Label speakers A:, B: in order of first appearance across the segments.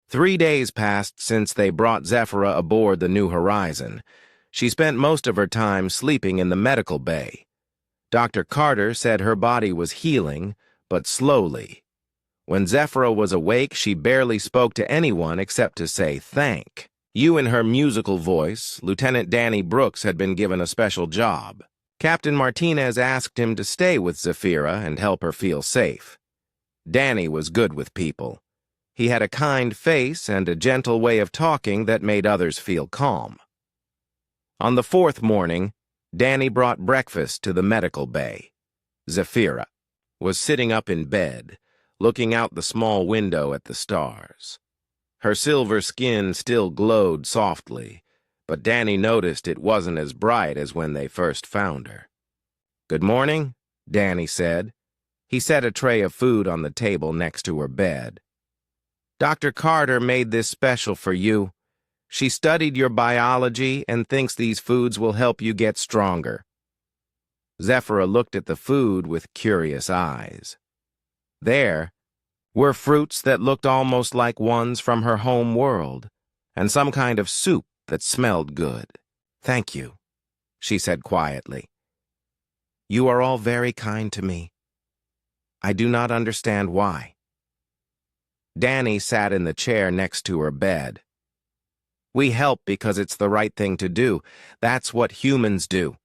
A: 3 days passed since they brought Zephyra aboard the New Horizon. She spent most of her time sleeping in the medical bay. Dr. Carter said her body was healing, but slowly. When Zephyra was awake, she barely spoke to anyone except to say thank you in her musical voice. Lieutenant Danny Brooks had been given a special job. Captain Martinez asked him to stay with Zephyra and help her feel safe. Danny was good with people. He had a kind face and a gentle way of talking that made others feel calm. On the fourth morning, Danny brought breakfast to the medical bay. Zephyra was sitting up in bed, looking out the small window at the stars. Her silver skin still glowed softly, but Danny noticed it wasn't as bright as when they first found her. "Good morning," Danny said. He set a tray of food on the table next to her bed. "Dr. Carter made this special for you. She studied your biology and thinks these foods will help you get stronger." Zephyra looked at the food with curious eyes. There were fruits that looked almost like ones from her home world, and some kind of soup that smelled good. "Thank you," she said quietly. "You are all very kind to me. I do not understand why." Danny sat in the chair next to her bed. "We help because it's the right thing to do. That's what humans do."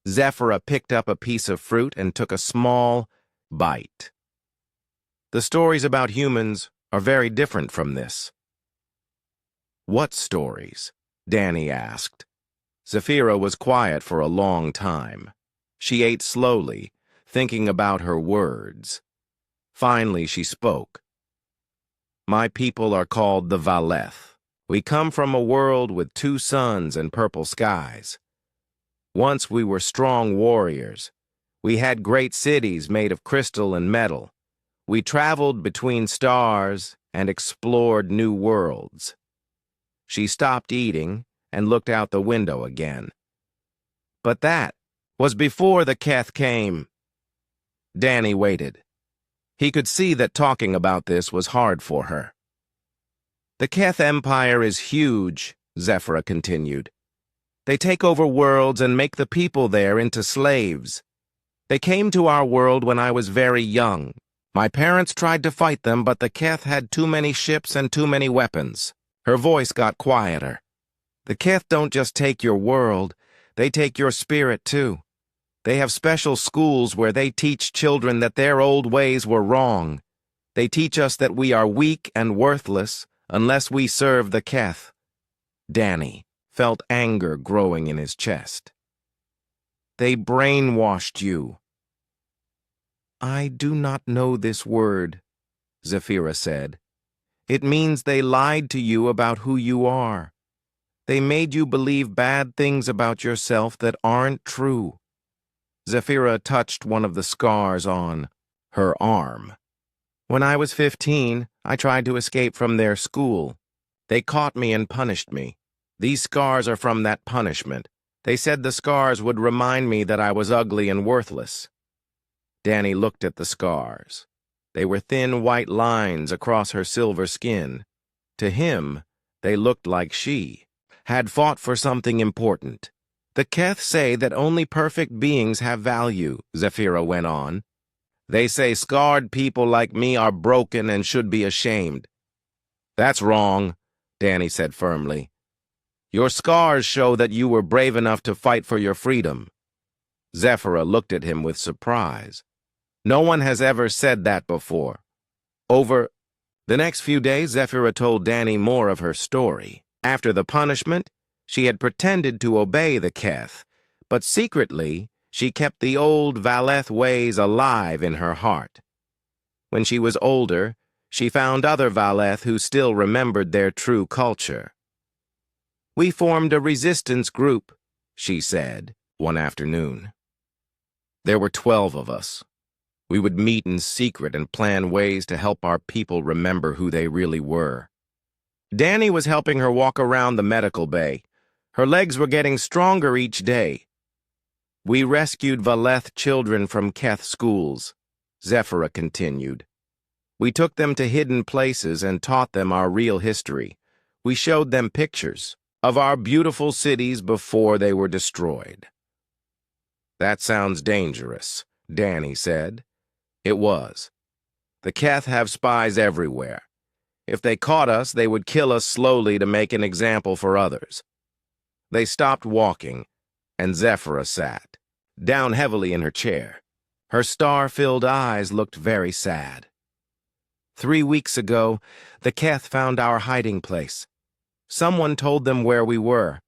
A: Zephyra picked up a piece of fruit and took a small bite. "The stories about humans are very different from this." "What stories?" Danny asked. Zephyra was quiet for a long time. She ate slowly, thinking about her words. Finally, she spoke. "My people are called the Valeth. We come from a world with 2 suns and purple skies. Once we were strong warriors. We had great cities made of crystal and metal. We traveled between stars and explored new worlds." She stopped eating and looked out the window again. "But that was before the Keth came." Danny waited. He could see that talking about this was hard for her. "The Keth Empire is huge," Zephyra continued. "They take over worlds and make the people there into slaves. They came to our world when I was very young. My parents tried to fight them, but the Keth had too many ships and too many weapons." Her voice got quieter. "The Keth don't just take your world, they take your spirit too. They have special schools where they teach children that their old ways were wrong. They teach us that we are weak and worthless unless we serve the Keth." Danny felt anger growing in his chest. "They brainwashed you." "I do not know this word," Zephyra said. "It means they lied to you about who you are. They made you believe bad things about yourself that aren't true." Zephyra touched one of the scars on her arm. "When I was 15, I tried to escape from their school. They caught me and punished me. These scars are from that punishment. They said the scars would remind me that I was ugly and worthless." Danny looked at the scars. They were thin white lines across her silver skin. To him, they looked like she had fought for something important. "The Keth say that only perfect beings have value," Zephyra went on. "They say scarred people like me are broken and should be ashamed." "That's wrong," Danny said firmly. "Your scars show that you were brave enough to fight for your freedom." Zephyra looked at him with surprise. No one has ever said that before. Over the next few days, Zephyra told Danny more of her story. After the punishment, she had pretended to obey the Keth, but secretly she kept the old Valeth ways alive in her heart. When she was older, she found other Valeth who still remembered their true culture. "We formed a resistance group," she said, one afternoon. "There were 12 of us. We would meet in secret and plan ways to help our people remember who they really were." Danny was helping her walk around the medical bay. Her legs were getting stronger each day. "We rescued Valeth children from Keth schools," Zephyra continued. We took them to hidden places and taught them our real history. We showed them pictures of our beautiful cities before they were destroyed. That sounds dangerous, Danny said. It was. The Keth have spies everywhere. If they caught us, they would kill us slowly to make an example for others. They stopped walking, and Zephyra sat, down heavily in her chair. Her star-filled eyes looked very sad. 3 weeks ago, the Keth found our hiding place. Someone told them where we were.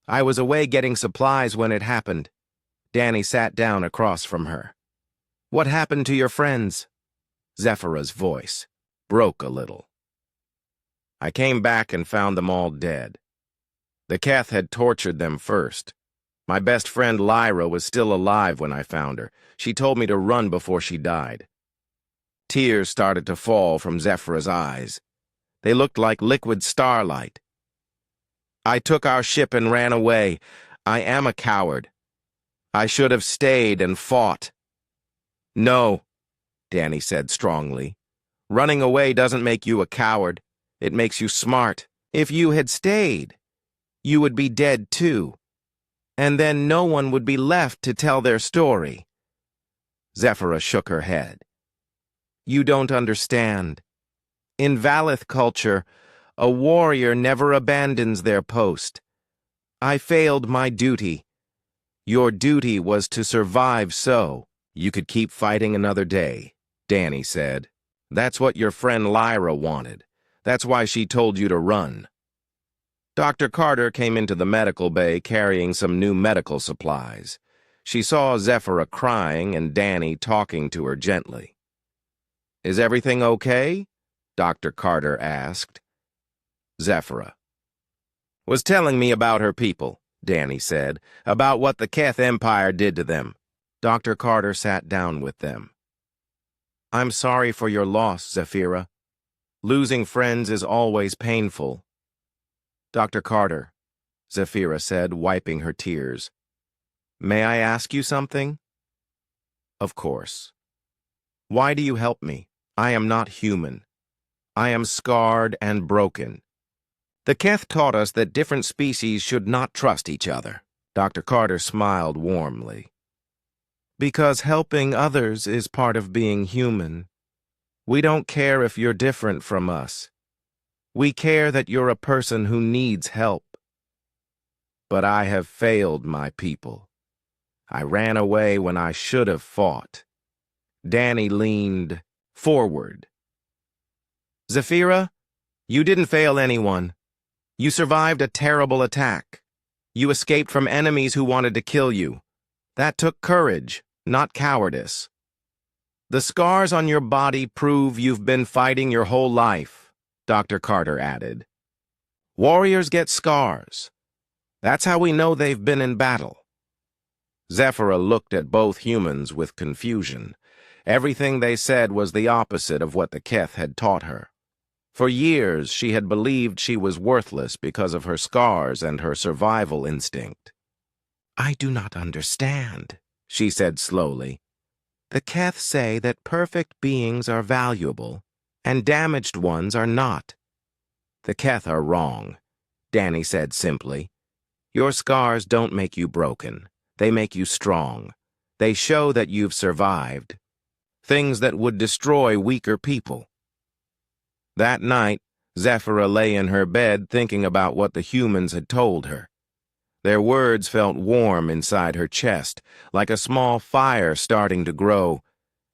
A: I was away getting supplies when it happened. Danny sat down across from her. What happened to your friends? Zephyra's voice broke a little. I came back and found them all dead. The Keth had tortured them first. My best friend Lyra was still alive when I found her. She told me to run before she died. Tears started to fall from Zephyra's eyes. They looked like liquid starlight. I took our ship and ran away. I am a coward. I should have stayed and fought. No, Danny said strongly. Running away doesn't make you a coward. It makes you smart. If you had stayed, you would be dead too. And then no one would be left to tell their story. Zephyra shook her head. You don't understand. In Valith culture, a warrior never abandons their post. I failed my duty. Your duty was to survive so you could keep fighting another day, Danny said. That's what your friend Lyra wanted. That's why she told you to run. Dr. Carter came into the medical bay carrying some new medical supplies. She saw Zephyra crying and Danny talking to her gently. Is everything okay? Dr. Carter asked. Zephyra was telling me about her people, Danny said, about what the Keth Empire did to them. Dr. Carter sat down with them. I'm sorry for your loss, Zephyra. Losing friends is always painful. Dr. Carter, Zephyra said, wiping her tears. May I ask you something? Of course. Why do you help me? I am not human. I am scarred and broken. The Keth taught us that different species should not trust each other. Dr. Carter smiled warmly. Because helping others is part of being human. We don't care if you're different from us. We care that you're a person who needs help. But I have failed my people. I ran away when I should have fought. Danny leaned forward. Zephyra, you didn't fail anyone. You survived a terrible attack. You escaped from enemies who wanted to kill you. That took courage, not cowardice. The scars on your body prove you've been fighting your whole life, Dr. Carter added. Warriors get scars. That's how we know they've been in battle. Zephyra looked at both humans with confusion. Everything they said was the opposite of what the Keth had taught her. For years, she had believed she was worthless because of her scars and her survival instinct. I do not understand, she said slowly. The Keth say that perfect beings are valuable, and damaged ones are not. The Keth are wrong, Danny said simply. Your scars don't make you broken. They make you strong. They show that you've survived. Things that would destroy weaker people. That night, Zephyra lay in her bed thinking about what the humans had told her. Their words felt warm inside her chest, like a small fire starting to grow.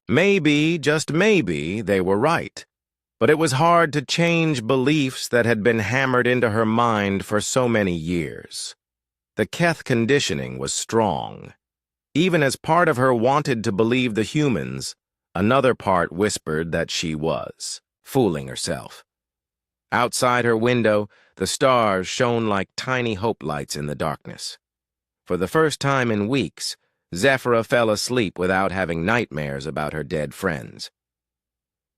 A: Maybe, just maybe, they were right. But it was hard to change beliefs that had been hammered into her mind for so many years. The Keth conditioning was strong. Even as part of her wanted to believe the humans, another part whispered that she was fooling herself. Outside her window, the stars shone like tiny hope lights in the darkness. For the first time in weeks, Zephyra fell asleep without having nightmares about her dead friends.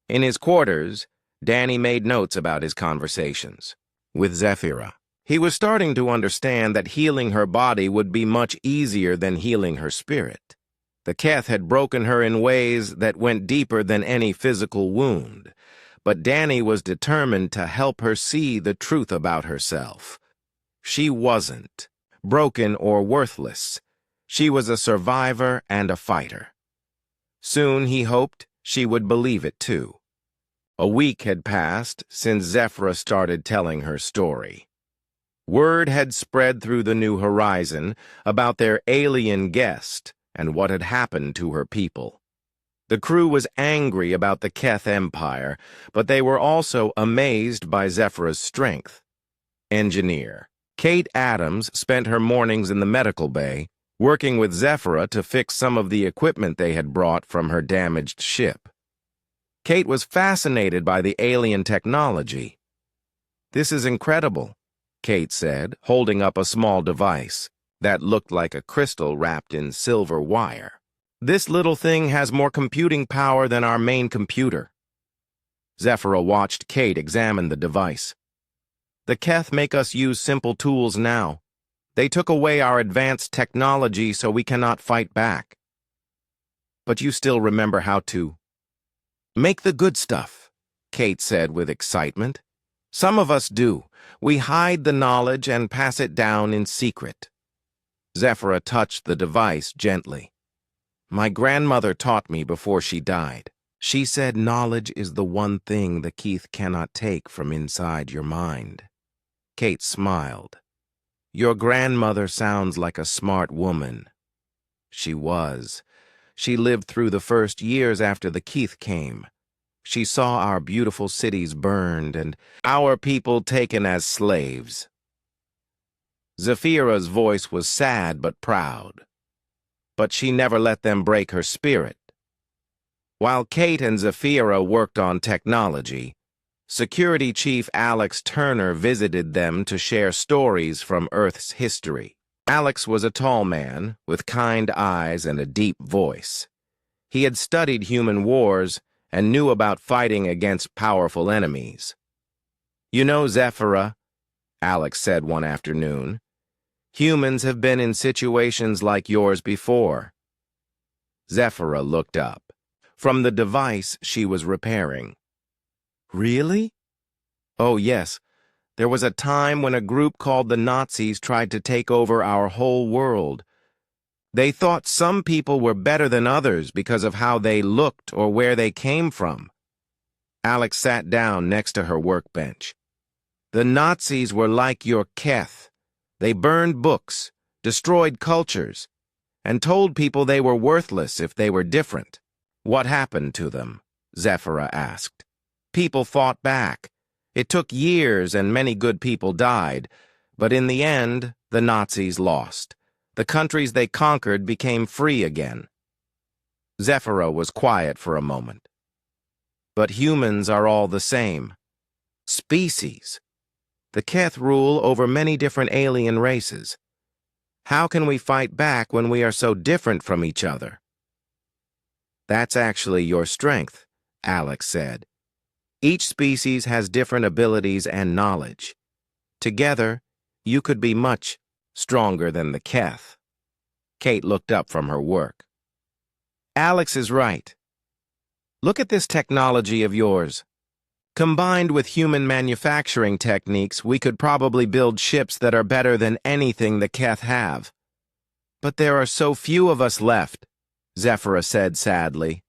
A: In his quarters, Danny made notes about his conversations with Zephyra. He was starting to understand that healing her body would be much easier than healing her spirit. The Keth had broken her in ways that went deeper than any physical wound. but Danny was determined to help her see the truth about herself. She wasn't broken or worthless. She was a survivor and a fighter. Soon, he hoped, she would believe it too. A week had passed since Zephyra started telling her story. Word had spread through the New Horizon about their alien guest and what had happened to her people. The crew was angry about the Keth Empire, but they were also amazed by Zephyra's strength. Engineer Kate Adams spent her mornings in the medical bay, working with Zephyra to fix some of the equipment they had brought from her damaged ship. Kate was fascinated by the alien technology. "This is incredible," Kate said, holding up a small device that looked like a crystal wrapped in silver wire. "This little thing has more computing power than our main computer." Zephyra watched Kate examine the device. "The Keth make us use simple tools now. They took away our advanced technology so we cannot fight back. But you still remember how to make the good stuff," Kate said with excitement. "Some of us do. We hide the knowledge and pass it down in secret." Zephyra touched the device gently. "My grandmother taught me before she died. She said knowledge is the one thing the Keth cannot take from inside your mind." Kate smiled. "Your grandmother sounds like a smart woman." She was. She lived through the first years after the Keth came. She saw our beautiful cities burned and our people taken as slaves. Zephyra's voice was sad but proud. But she never let them break her spirit. While Kate and Zephyra worked on technology, Security Chief Alex Turner visited them to share stories from Earth's history. Alex was a tall man with kind eyes and a deep voice. He had studied human wars and knew about fighting against powerful enemies. "You know, Zephyra," Alex said one afternoon, "humans have been in situations like yours before." Zephyra looked up from the device she was repairing. "Really?" "Oh, yes. There was a time when a group called the Nazis tried to take over our whole world. They thought some people were better than others because of how they looked or where they came from." Alex sat down next to her workbench. "The Nazis were like your Keth. They burned books, destroyed cultures, and told people they were worthless if they were different." "What happened to them?" Zephyra asked. "People fought back. It took years and many good people died, but in the end, the Nazis lost. The countries they conquered became free again." Zephyra was quiet for a moment. "But humans are all the same. Species. The Keth rule over many different alien races. How can we fight back when we are so different from each other?" "That's actually your strength," Alex said. "Each species has different abilities and knowledge. Together, you could be much stronger than the Keth." Kate looked up from her work. "Alex is right. Look at this technology of yours. Combined with human manufacturing techniques, we could probably build ships that are better than anything the Keth have. But there are so few of us left," Zephyra said sadly.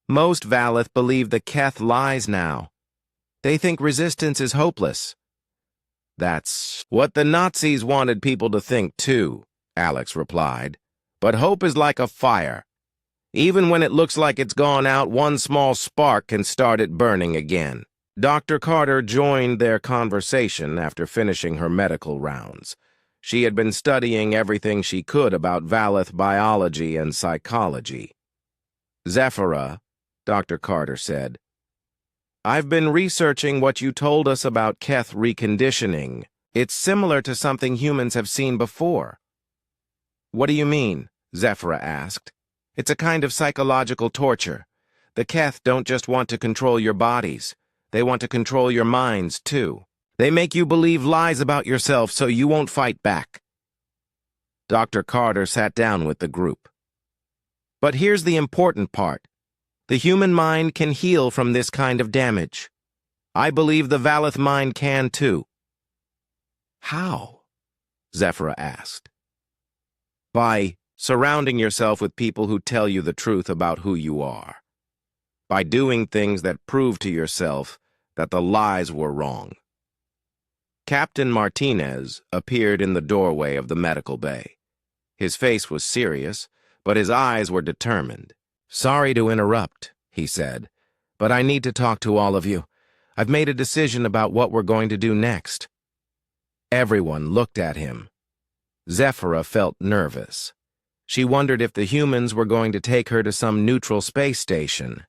A: "Most Valeth believe the Keth lies now. They think resistance is hopeless." "That's what the Nazis wanted people to think too," Alex replied. "But hope is like a fire. Even when it looks like it's gone out, one small spark can start it burning again." Dr. Carter joined their conversation after finishing her medical rounds. She had been studying everything she could about Valeth biology and psychology. "Zephyra," Dr. Carter said, "I've been researching what you told us about Keth reconditioning. It's similar to something humans have seen before." "What do you mean?" Zephyra asked. "It's a kind of psychological torture. The Keth don't just want to control your bodies. They want to control your minds, too. They make you believe lies about yourself so you won't fight back." Dr. Carter sat down with the group. "But here's the important part. The human mind can heal from this kind of damage. I believe the Valeth mind can too. How? Zephyra asked. By surrounding yourself with people who tell you the truth about who you are. By doing things that prove to yourself that the lies were wrong. Captain Martinez appeared in the doorway of the medical bay. His face was serious, but his eyes were determined. Sorry to interrupt, he said, but I need to talk to all of you. I've made a decision about what we're going to do next. Everyone looked at him. Zephyra felt nervous. She wondered if the humans were going to take her to some neutral space station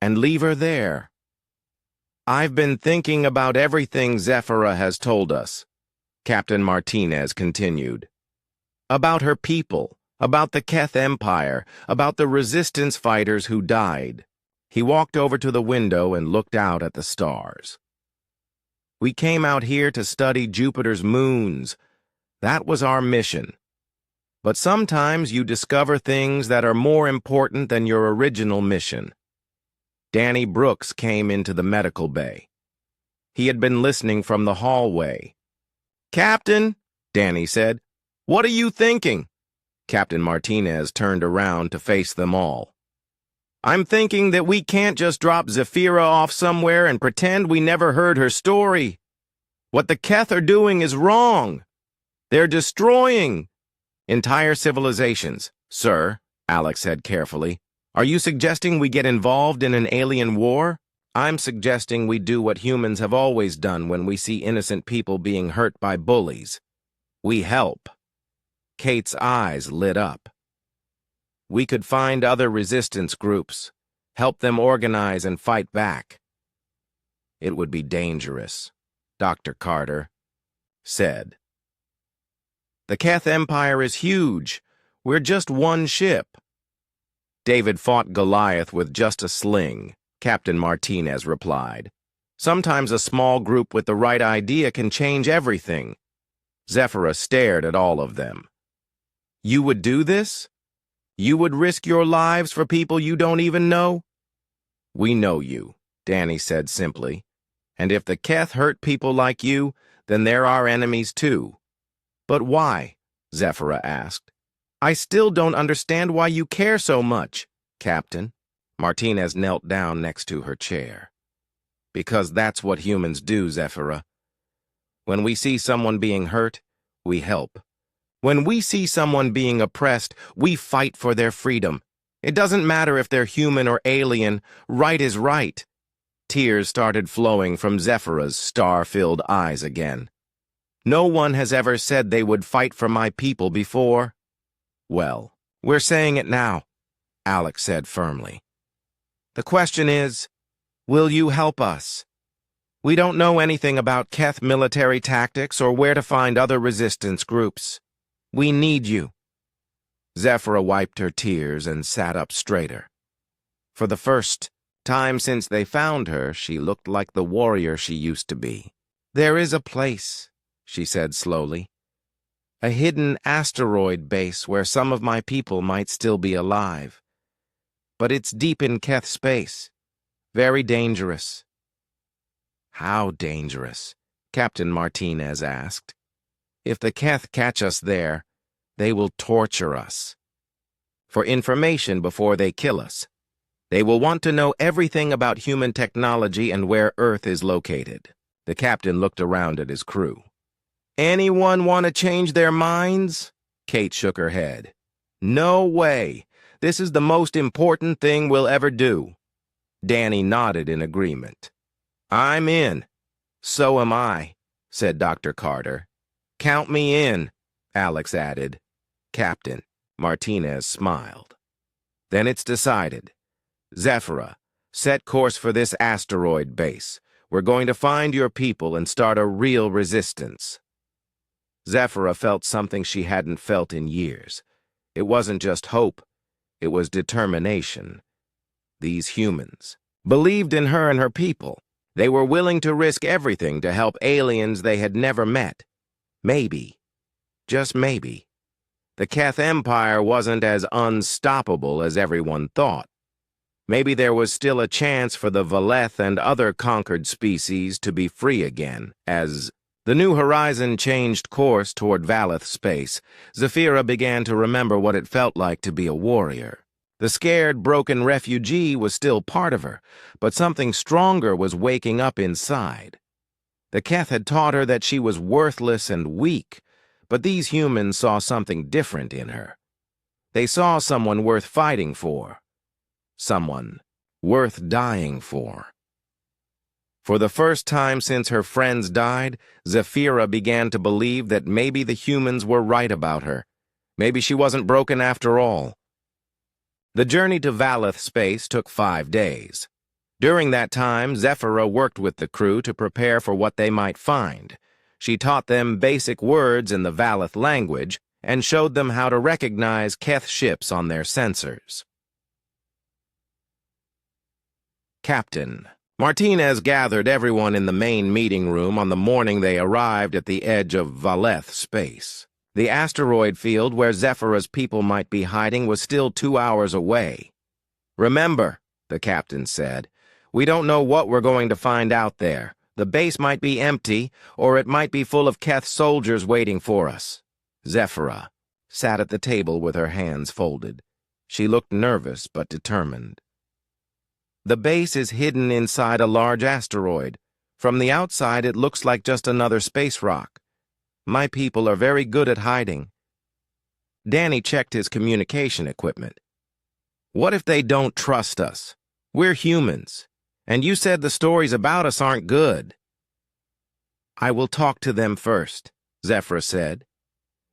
A: and leave her there. I've been thinking about everything Zephyra has told us, Captain Martinez continued. About her people, about the Keth Empire, about the resistance fighters who died. He walked over to the window and looked out at the stars. We came out here to study Jupiter's moons. That was our mission. But sometimes you discover things that are more important than your original mission. Danny Brooks came into the medical bay. He had been listening from the hallway. Captain, Danny said, what are you thinking? Captain Martinez turned around to face them all. I'm thinking that we can't just drop Zephyra off somewhere and pretend we never heard her story. What the Keth are doing is wrong. They're destroying entire civilizations. Sir, Alex said carefully, are you suggesting we get involved in an alien war? I'm suggesting we do what humans have always done when we see innocent people being hurt by bullies. We help. Kate's eyes lit up. We could find other resistance groups, help them organize and fight back. It would be dangerous, Dr. Carter said. The Keth Empire is huge. We're just one ship. David fought Goliath with just a sling, Captain Martinez replied. Sometimes a small group with the right idea can change everything. Zephyra stared at all of them. You would do this? You would risk your lives for people you don't even know? We know you, Danny said simply. And if the Keth hurt people like you, then they're our enemies too. But why? Zephyra asked. I still don't understand why you care so much, Captain. Martinez knelt down next to her chair. Because that's what humans do, Zephyra. When we see someone being hurt, we help. When we see someone being oppressed, we fight for their freedom. It doesn't matter if they're human or alien, right is right. Tears started flowing from Zephyra's star-filled eyes again. No one has ever said they would fight for my people before. Well, we're saying it now, Alex said firmly. The question is, will you help us? We don't know anything about Keth military tactics or where to find other resistance groups. We need you. Zephyra wiped her tears and sat up straighter. For the first time since they found her, she looked like the warrior she used to be. There is a place, she said slowly. A hidden asteroid base where some of my people might still be alive. But it's deep in Keth space. Very dangerous. How dangerous? Captain Martinez asked. If the Keth catch us there, they will torture us. For information before they kill us. They will want to know everything about human technology and where Earth is located. The captain looked around at his crew. Anyone want to change their minds? Kate shook her head. No way. This is the most important thing we'll ever do. Danny nodded in agreement. I'm in. So am I, said Dr. Carter. Count me in, Alex added. Captain, Martinez smiled. Then it's decided. Zephyra, set course for this asteroid base. We're going to find your people and start a real resistance. Zephyra felt something she hadn't felt in years. It wasn't just hope, it was determination. These humans believed in her and her people. They were willing to risk everything to help aliens they had never met. Maybe, just maybe, the Keth Empire wasn't as unstoppable as everyone thought. Maybe there was still a chance for the Valeth and other conquered species to be free again. As the New Horizon changed course toward Valeth space, Zephyra began to remember what it felt like to be a warrior. The scared, broken refugee was still part of her, but something stronger was waking up inside. The Keth had taught her that she was worthless and weak, but these humans saw something different in her. They saw someone worth fighting for. Someone worth dying for. For the first time since her friends died, Zephyra began to believe that maybe the humans were right about her. Maybe she wasn't broken after all. The journey to Valeth space took 5 days. During that time, Zephyra worked with the crew to prepare for what they might find. She taught them basic words in the Valeth language and showed them how to recognize Keth ships on their sensors. Captain. Martinez gathered everyone in the main meeting room on the morning they arrived at the edge of Valeth space. The asteroid field where Zephyra's people might be hiding was still 2 hours away. "Remember," the captain said, "we don't know what we're going to find out there. The base might be empty, or it might be full of Keth soldiers waiting for us." Zephyra sat at the table with her hands folded. She looked nervous but determined. "The base is hidden inside a large asteroid. From the outside, it looks like just another space rock. My people are very good at hiding." Danny checked his communication equipment. "What if they don't trust us? We're humans, and you said the stories about us aren't good." "I will talk to them first," Zephyra said.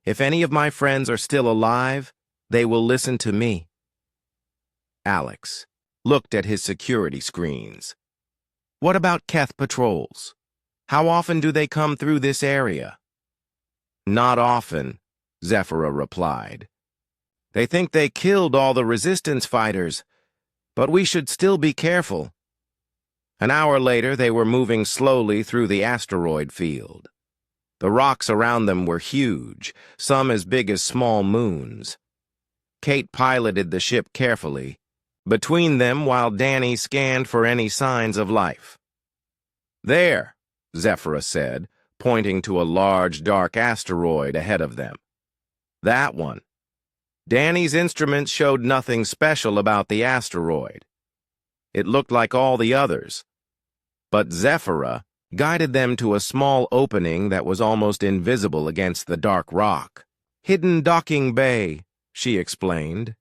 A: "If any of my friends are still alive, they will listen to me." Alex looked at his security screens. "What about Keth patrols? How often do they come through this area?" "Not often," Zephyra replied. "They think they killed all the resistance fighters, but we should still be careful." An hour later, they were moving slowly through the asteroid field. The rocks around them were huge, some as big as small moons. Kate piloted the ship carefully, between them while Danny scanned for any signs of life. "There," Zephyra said, pointing to a large, dark asteroid ahead of them. "That one." Danny's instruments showed nothing special about the asteroid. It looked like all the others. But Zephyra guided them to a small opening that was almost invisible against the dark rock. "Hidden docking bay," she explained.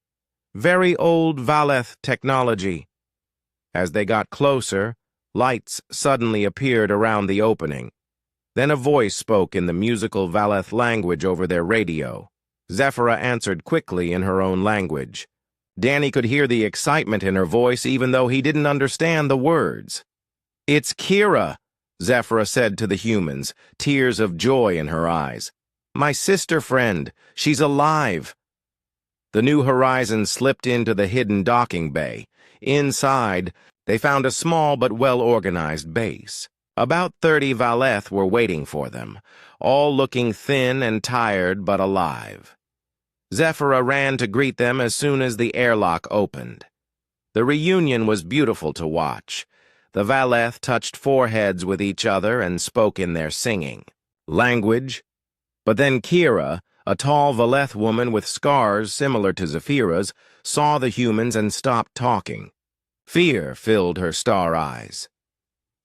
A: "Very old Valeth technology." As they got closer, lights suddenly appeared around the opening. Then a voice spoke in the musical Valeth language over their radio. Zephyra answered quickly in her own language. Danny could hear the excitement in her voice even though he didn't understand the words. "It's Kira," Zephyra said to the humans, tears of joy in her eyes. "My sister friend. She's alive." The New Horizon slipped into the hidden docking bay. Inside, they found a small but well-organized base. About 30 Valeth were waiting for them, all looking thin and tired but alive. Zephyra ran to greet them as soon as the airlock opened. The reunion was beautiful to watch. The Valeth touched foreheads with each other and spoke in their singing language. But then Kira, a tall Valeth woman with scars similar to Zephyra's, saw the humans and stopped talking. Fear filled her star eyes.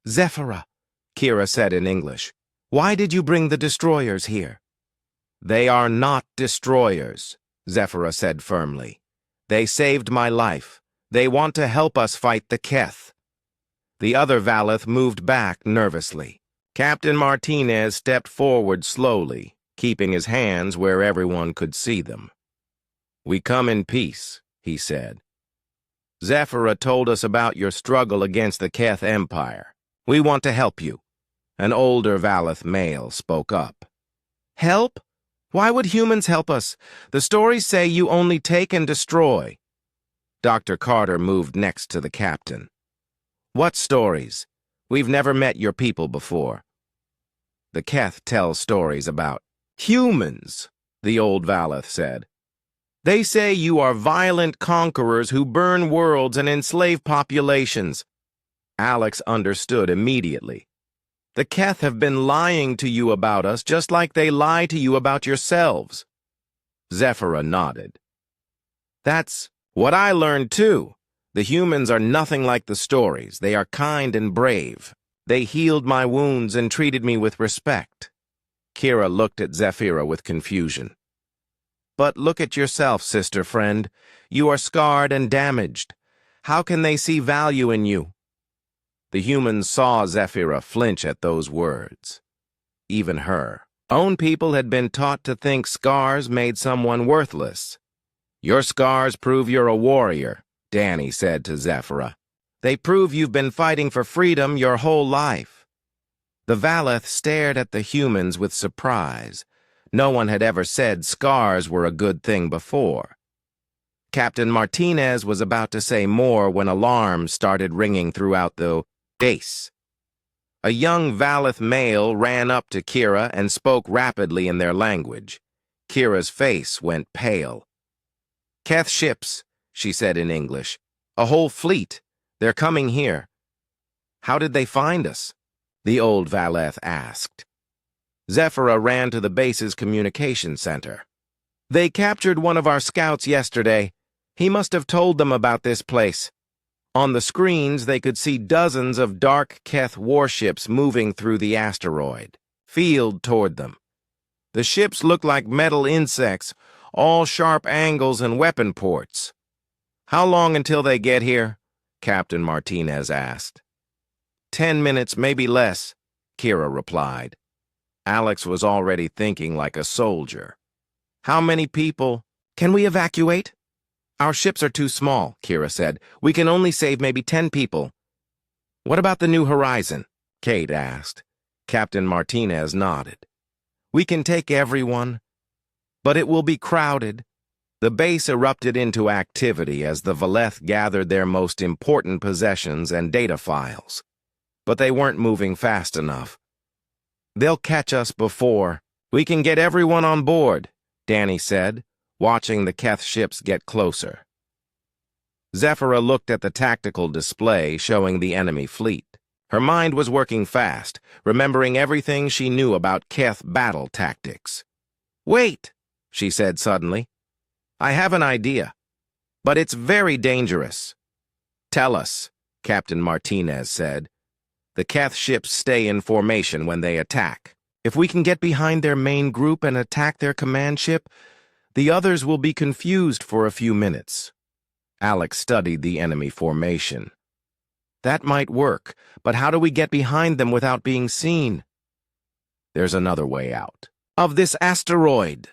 A: "Zephyra," Kira said in English, "why did you bring the destroyers here?" "They are not destroyers," Zephyra said firmly. "They saved my life. They want to help us fight the Keth." The other Valeth moved back nervously. Captain Martinez stepped forward slowly, keeping his hands where everyone could see them. "We come in peace," he said. "Zephyra told us about your struggle against the Keth Empire. We want to help you." An older Valeth male spoke up. "Help? Why would humans help us? The stories say you only take and destroy." Dr. Carter moved next to the captain. "What stories? We've never met your people before." "The Keth tell stories about humans," the old Valeth said. They say you are violent conquerors who burn worlds and enslave populations. Alex understood immediately. The Keth have been lying to you about us just like they lie to you about yourselves. Zephyra nodded. That's what I learned too. The humans are nothing like the stories. They are kind and brave. They healed my wounds and treated me with respect. Kira looked at Zephyra with confusion. But look at yourself, sister friend. You are scarred and damaged. How can they see value in you? The humans saw Zephyra flinch at those words. Even her own people had been taught to think scars made someone worthless. Your scars prove you're a warrior, Danny said to Zephyra. They prove you've been fighting for freedom your whole life. The Valeth stared at the humans with surprise. No one had ever said scars were a good thing before. Captain Martinez was about to say more when alarms started ringing throughout the base. A young Valeth male ran up to Kira and spoke rapidly in their language. Kira's face went pale. Keth ships, she said in English. A whole fleet. They're coming here. How did they find us? The old Valeth asked. Zephyra ran to the base's communication center. They captured one of our scouts yesterday. He must have told them about this place. On the screens, they could see dozens of dark Keth warships moving through the asteroid, field toward them. The ships looked like metal insects, all sharp angles and weapon ports. How long until they get here? Captain Martinez asked. 10 minutes, maybe less, Kira replied. Alex was already thinking like a soldier. How many people? Can we evacuate? Our ships are too small, Kira said. We can only save maybe 10 people. What about the New Horizon? Kate asked. Captain Martinez nodded. We can take everyone, but it will be crowded. The base erupted into activity as the Valeth gathered their most important possessions and data files. But they weren't moving fast enough. They'll catch us before. We can get everyone on board, Danny said, watching the Keth ships get closer. Zephyra looked at the tactical display showing the enemy fleet. Her mind was working fast, remembering everything she knew about Keth battle tactics. Wait, she said suddenly. I have an idea, but it's very dangerous. Tell us, Captain Martinez said. The Keth ships stay in formation when they attack. If we can get behind their main group and attack their command ship, the others will be confused for a few minutes. Alex studied the enemy formation. That might work, but how do we get behind them without being seen? There's another way out. Of this asteroid,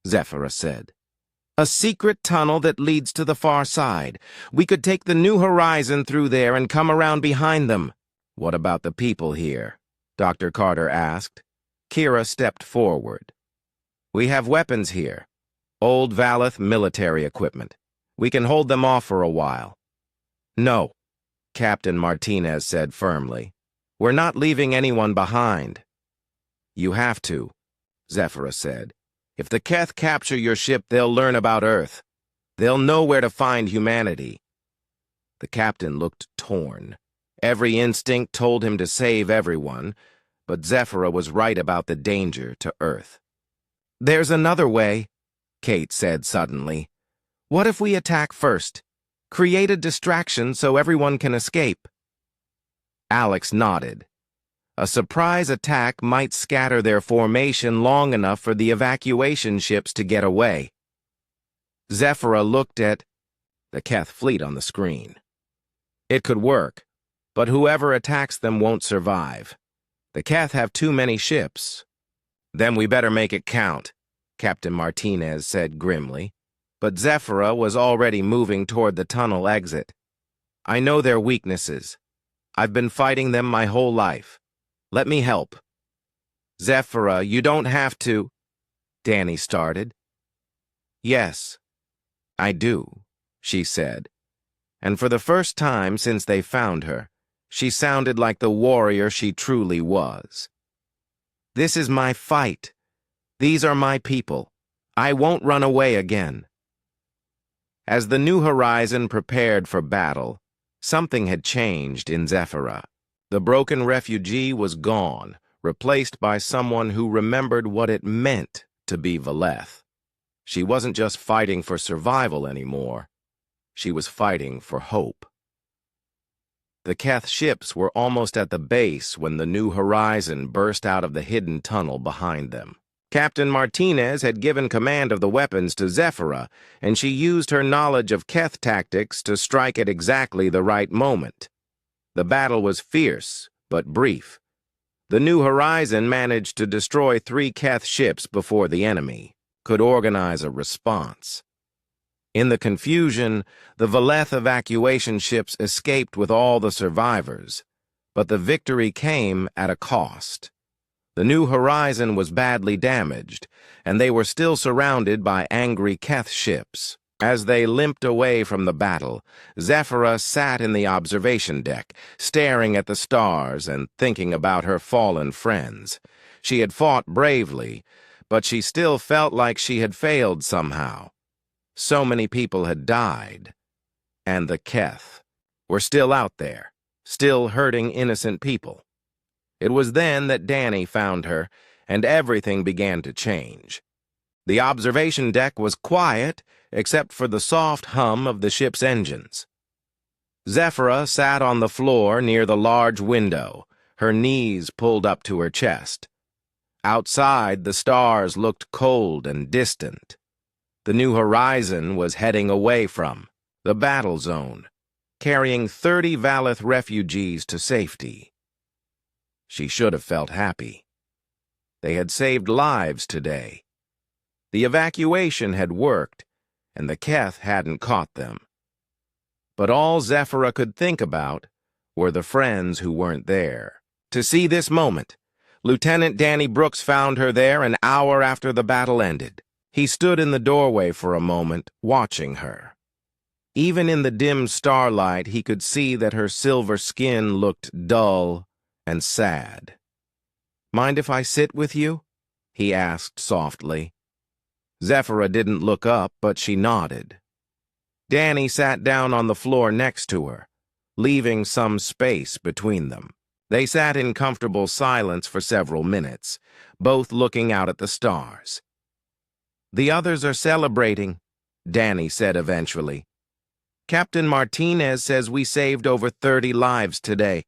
A: Zephyra said. A secret tunnel that leads to the far side. We could take the New Horizon through there and come around behind them. What about the people here? Dr. Carter asked. Kira stepped forward. We have weapons here. Old Valeth military equipment. We can hold them off for a while. No, Captain Martinez said firmly. We're not leaving anyone behind. You have to, Zephyra said. If the Keth capture your ship, they'll learn about Earth. They'll know where to find humanity. The captain looked torn. Every instinct told him to save everyone, but Zephyra was right about the danger to Earth. There's another way, Kate said suddenly. What if we attack first? Create a distraction so everyone can escape. Alex nodded. A surprise attack might scatter their formation long enough for the evacuation ships to get away. Zephyra looked at the Keth fleet on the screen. It could work, but whoever attacks them won't survive. The Keth have too many ships. Then we better make it count, Captain Martinez said grimly. But Zephyra was already moving toward the tunnel exit. I know their weaknesses. I've been fighting them my whole life. Let me help. Zephyra, you don't have to, Danny started. Yes, I do, she said. And for the first time since they found her, she sounded like the warrior she truly was. This is my fight. These are my people. I won't run away again. As the New Horizon prepared for battle, something had changed in Zephyra. The broken refugee was gone, replaced by someone who remembered what it meant to be Valeth. She wasn't just fighting for survival anymore. She was fighting for hope. The Keth ships were almost at the base when the New Horizon burst out of the hidden tunnel behind them. Captain Martinez had given command of the weapons to Zephyra, and she used her knowledge of Keth tactics to strike at exactly the right moment. The battle was fierce, but brief. The New Horizon managed to destroy 3 Keth ships before the enemy could organize a response. In the confusion, the Valeth evacuation ships escaped with all the survivors, but the victory came at a cost. The New Horizon was badly damaged, and they were still surrounded by angry Keth ships. As they limped away from the battle, Zephyra sat in the observation deck, staring at the stars and thinking about her fallen friends. She had fought bravely, but she still felt like she had failed somehow. So many people had died, and the Keth were still out there, still hurting innocent people. It was then that Danny found her, and everything began to change. The observation deck was quiet, except for the soft hum of the ship's engines. Zephyra sat on the floor near the large window, her knees pulled up to her chest. Outside, the stars looked cold and distant. The New Horizon was heading away from the battle zone, carrying 30 Valeth refugees to safety. She should have felt happy. They had saved lives today. The evacuation had worked, and the Keth hadn't caught them. But all Zephyra could think about were the friends who weren't there. To see this moment, Lieutenant Danny Brooks found her there an hour after the battle ended. He stood in the doorway for a moment, watching her. Even in the dim starlight, he could see that her silver skin looked dull and sad. "Mind if I sit with you?" he asked softly. Zephyra didn't look up, but she nodded. Danny sat down on the floor next to her, leaving some space between them. They sat in comfortable silence for several minutes, both looking out at the stars. "The others are celebrating," Danny said eventually. "Captain Martinez says we saved over 30 lives today."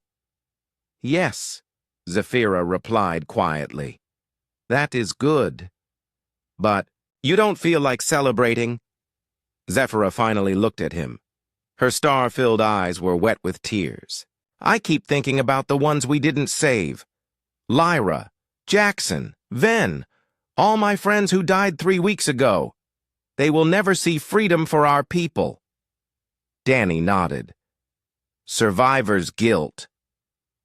A: "Yes," Zephyra replied quietly. "That is good. But you don't feel like celebrating?" Zephyra finally looked at him. Her star-filled eyes were wet with tears. "I keep thinking about the ones we didn't save. Lyra, Jackson, Ven, all my friends who died 3 weeks ago. They will never see freedom for our people." Danny nodded. "Survivor's guilt.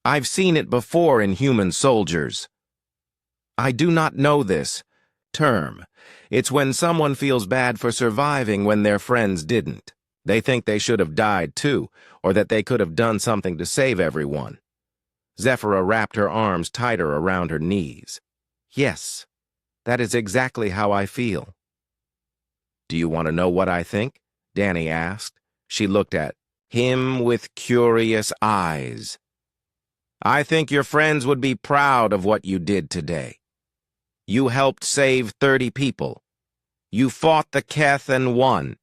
A: I've seen it before in human soldiers." "I do not know this term. It's when someone feels bad for surviving when their friends didn't. They think they should have died too, or that they could have done something to save everyone." Zephyra wrapped her arms tighter around her knees. "Yes, that is exactly how I feel." "Do you want to know what I think?" Danny asked. She looked at him with curious eyes. "I think your friends would be proud of what you did today. You helped save 30 people. You fought the Keth and won.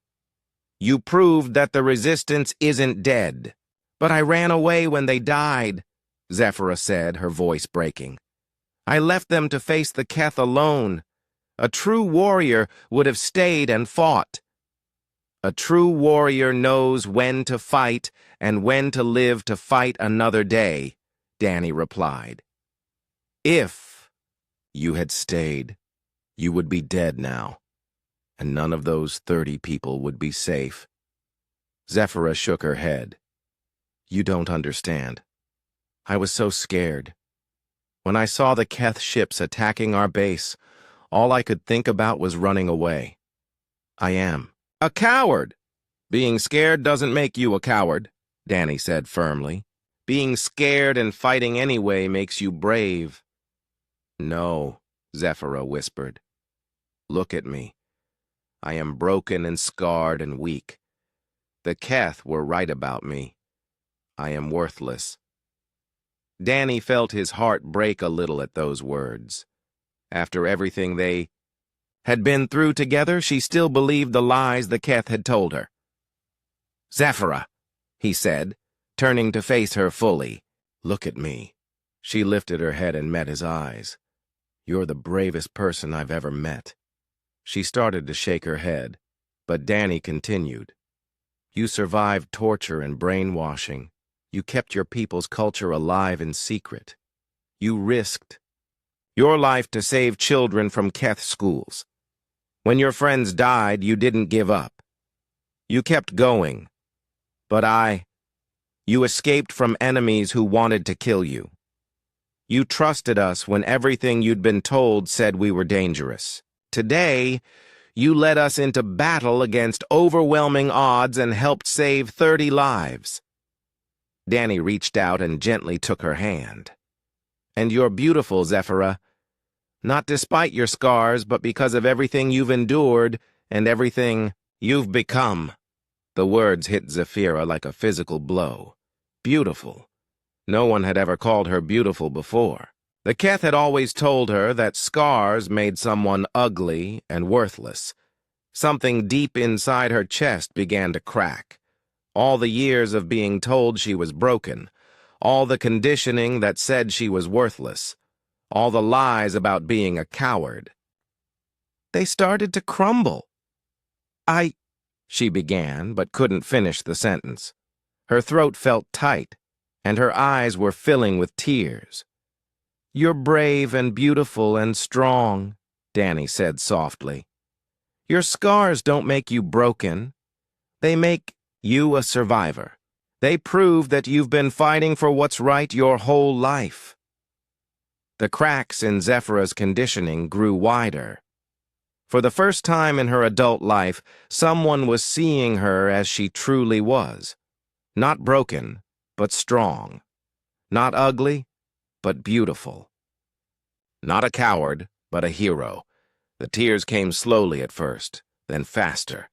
A: You proved that the resistance isn't dead." "But I ran away when they died," Zephyra said, her voice breaking. "I left them to face the Keth alone. A true warrior would have stayed and fought." "A true warrior knows when to fight and when to live to fight another day," Danny replied. "If you had stayed, you would be dead now, and none of those 30 people would be safe." Zephyra shook her head. "You don't understand. I was so scared. When I saw the Keth ships attacking our base, all I could think about was running away. I am a coward." "Being scared doesn't make you a coward," Danny said firmly. "Being scared and fighting anyway makes you brave." "No," Zephyra whispered. "Look at me. I am broken and scarred and weak. The Keth were right about me. I am worthless. Danny felt his heart break a little at those words. After everything they had been through together, she still believed the lies the Keth had told her. "Zephyra," he said, turning to face her fully. "Look at me." She lifted her head and met his eyes. "You're the bravest person I've ever met." She started to shake her head, but Danny continued. "You survived torture and brainwashing. You kept your people's culture alive in secret. You risked your life to save children from Keth schools. When your friends died, you didn't give up. You kept going. But you escaped from enemies who wanted to kill you. You trusted us when everything you'd been told said we were dangerous. Today, you led us into battle against overwhelming odds and helped save 30 lives. Danny reached out and gently took her hand. "And you're beautiful, Zephyra. Not despite your scars, but because of everything you've endured and everything you've become." The words hit Zephyra like a physical blow. Beautiful. No one had ever called her beautiful before. The Keth had always told her that scars made someone ugly and worthless. Something deep inside her chest began to crack. All the years of being told she was broken, all the conditioning that said she was worthless, all the lies about being a coward. They started to crumble. She began, but couldn't finish the sentence. Her throat felt tight, and her eyes were filling with tears. "You're brave and beautiful and strong," Danny said softly. "Your scars don't make you broken. They make you a survivor. They prove that you've been fighting for what's right your whole life." The cracks in Zephyra's conditioning grew wider. For the first time in her adult life, someone was seeing her as she truly was. Not broken, but strong. Not ugly, but beautiful. Not a coward, but a hero. The tears came slowly at first, then faster.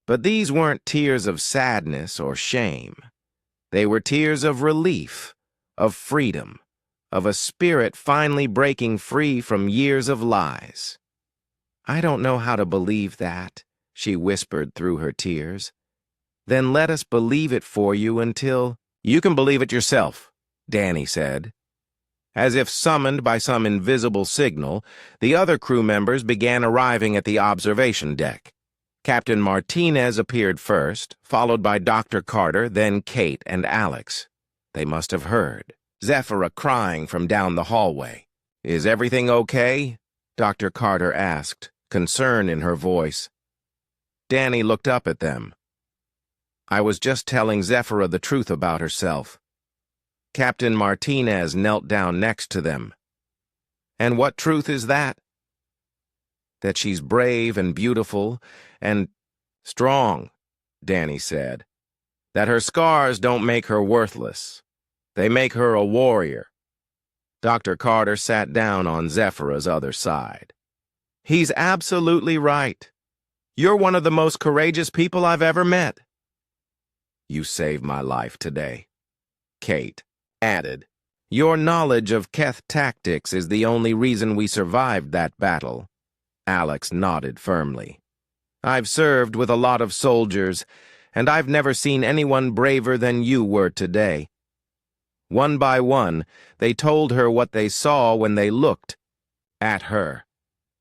A: But these weren't tears of sadness or shame. They were tears of relief, of freedom, of a spirit finally breaking free from years of lies. "I don't know how to believe that," she whispered through her tears. "Then let us believe it for you until—" "You can believe it yourself," Danny said. As if summoned by some invisible signal, the other crew members began arriving at the observation deck. Captain Martinez appeared first, followed by Dr. Carter, then Kate and Alex. They must have heard Zephyra crying from down the hallway. "Is everything okay?" Dr. Carter asked, concern in her voice. Danny looked up at them. "I was just telling Zephyra the truth about herself." Captain Martinez knelt down next to them. "And what truth is that?" "That she's brave and beautiful and strong," Danny said. "That her scars don't make her worthless. They make her a warrior." Dr. Carter sat down on Zephyra's other side. "He's absolutely right. You're one of the most courageous people I've ever met." "You saved my life today," Kate added. "Your knowledge of Keth tactics is the only reason we survived that battle." Alex nodded firmly. "I've served with a lot of soldiers, and I've never seen anyone braver than you were today." One by one, they told her what they saw when they looked at her.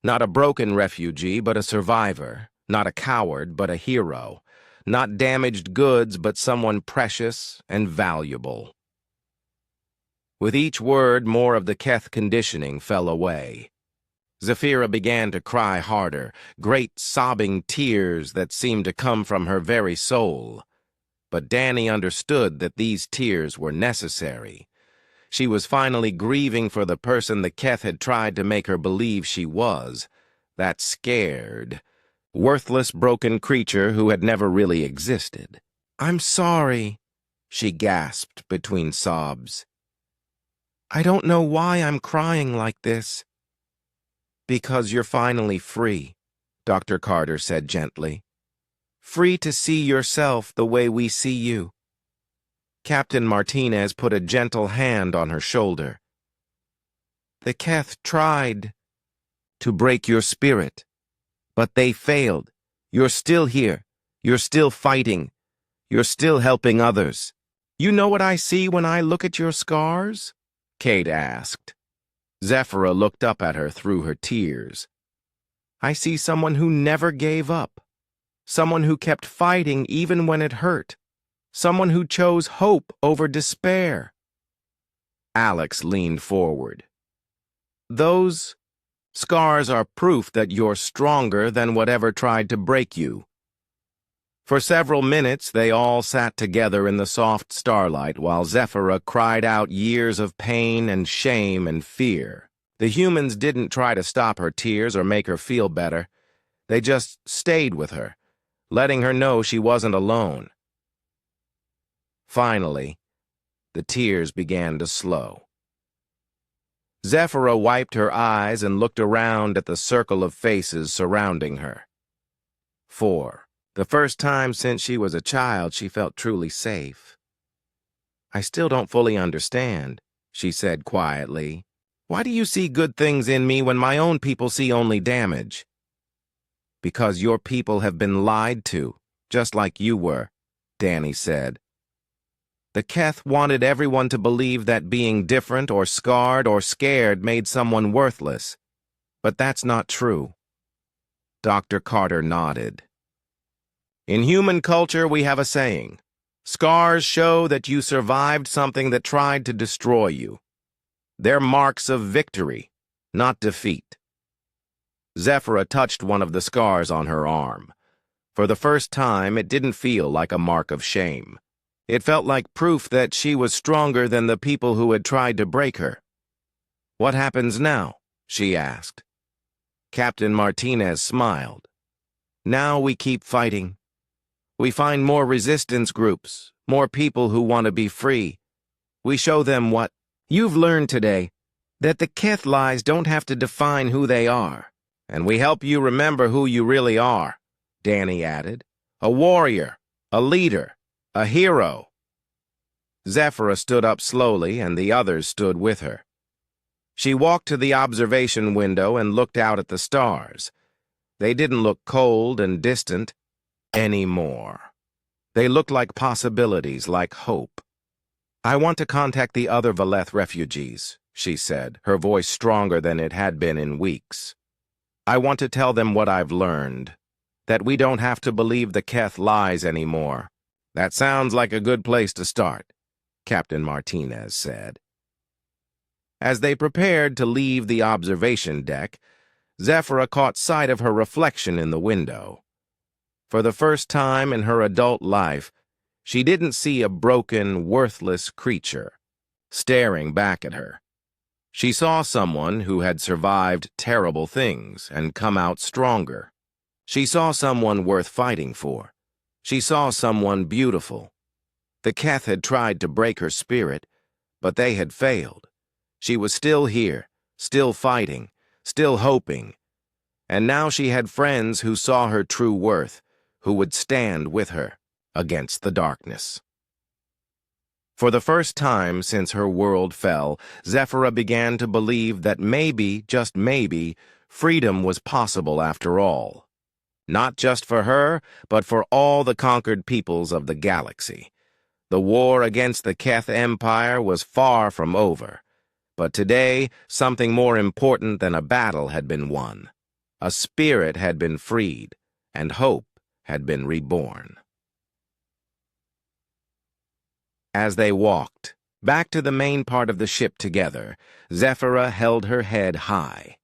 A: Not a broken refugee, but a survivor. Not a coward, but a hero. Not damaged goods, but someone precious and valuable. With each word, more of the Keth conditioning fell away. Zephyra began to cry harder, great sobbing tears that seemed to come from her very soul. But Danny understood that these tears were necessary. She was finally grieving for the person the Keth had tried to make her believe she was, that scared, worthless, broken creature who had never really existed. "I'm sorry," she gasped between sobs. "I don't know why I'm crying like this." "Because you're finally free," Dr. Carter said gently. Free to see yourself the way we see you. Captain Martinez put a gentle hand on her shoulder. The Keth tried to break your spirit, but they failed. You're still here. You're still fighting. You're still helping others. You know what I see when I look at your scars? Kate asked. Zephyra looked up at her through her tears. I see someone who never gave up. Someone who kept fighting even when it hurt. Someone who chose hope over despair. Alex leaned forward. Those scars are proof that you're stronger than whatever tried to break you. For several minutes, they all sat together in the soft starlight while Zephyra cried out years of pain and shame and fear. The humans didn't try to stop her tears or make her feel better. They just stayed with her, letting her know she wasn't alone. Finally, the tears began to slow. Zephyra wiped her eyes and looked around at the circle of faces surrounding her. For the first time since she was a child, she felt truly safe. I still don't fully understand, she said quietly. Why do you see good things in me when my own people see only damage? Because your people have been lied to, just like you were, Danny said. The Keth wanted everyone to believe that being different or scarred or scared made someone worthless. But that's not true. Dr. Carter nodded. In human culture, we have a saying. Scars show that you survived something that tried to destroy you. They're marks of victory, not defeat. Zephyra touched one of the scars on her arm. For the first time, it didn't feel like a mark of shame. It felt like proof that she was stronger than the people who had tried to break her. What happens now? She asked. Captain Martinez smiled. Now we keep fighting. We find more resistance groups, more people who want to be free. We show them what you've learned today, that the Keth lies don't have to define who they are. And we help you remember who you really are, Danny added. A warrior, a leader, a hero. Zephyra stood up slowly, and the others stood with her. She walked to the observation window and looked out at the stars. They didn't look cold and distant anymore. They looked like possibilities, like hope. I want to contact the other Valeth refugees, she said, her voice stronger than it had been in weeks. I want to tell them what I've learned, that we don't have to believe the Keth lies anymore. That sounds like a good place to start, Captain Martinez said. As they prepared to leave the observation deck, Zephyra caught sight of her reflection in the window. For the first time in her adult life, she didn't see a broken, worthless creature staring back at her. She saw someone who had survived terrible things and come out stronger. She saw someone worth fighting for. She saw someone beautiful. The Keth had tried to break her spirit, but they had failed. She was still here, still fighting, still hoping. And now she had friends who saw her true worth, who would stand with her against the darkness. For the first time since her world fell, Zephyra began to believe that maybe, just maybe, freedom was possible after all. Not just for her, but for all the conquered peoples of the galaxy. The war against the Keth Empire was far from over. But today, something more important than a battle had been won. A spirit had been freed, and hope had been reborn. As they walked back to the main part of the ship together, Zephyra held her head high.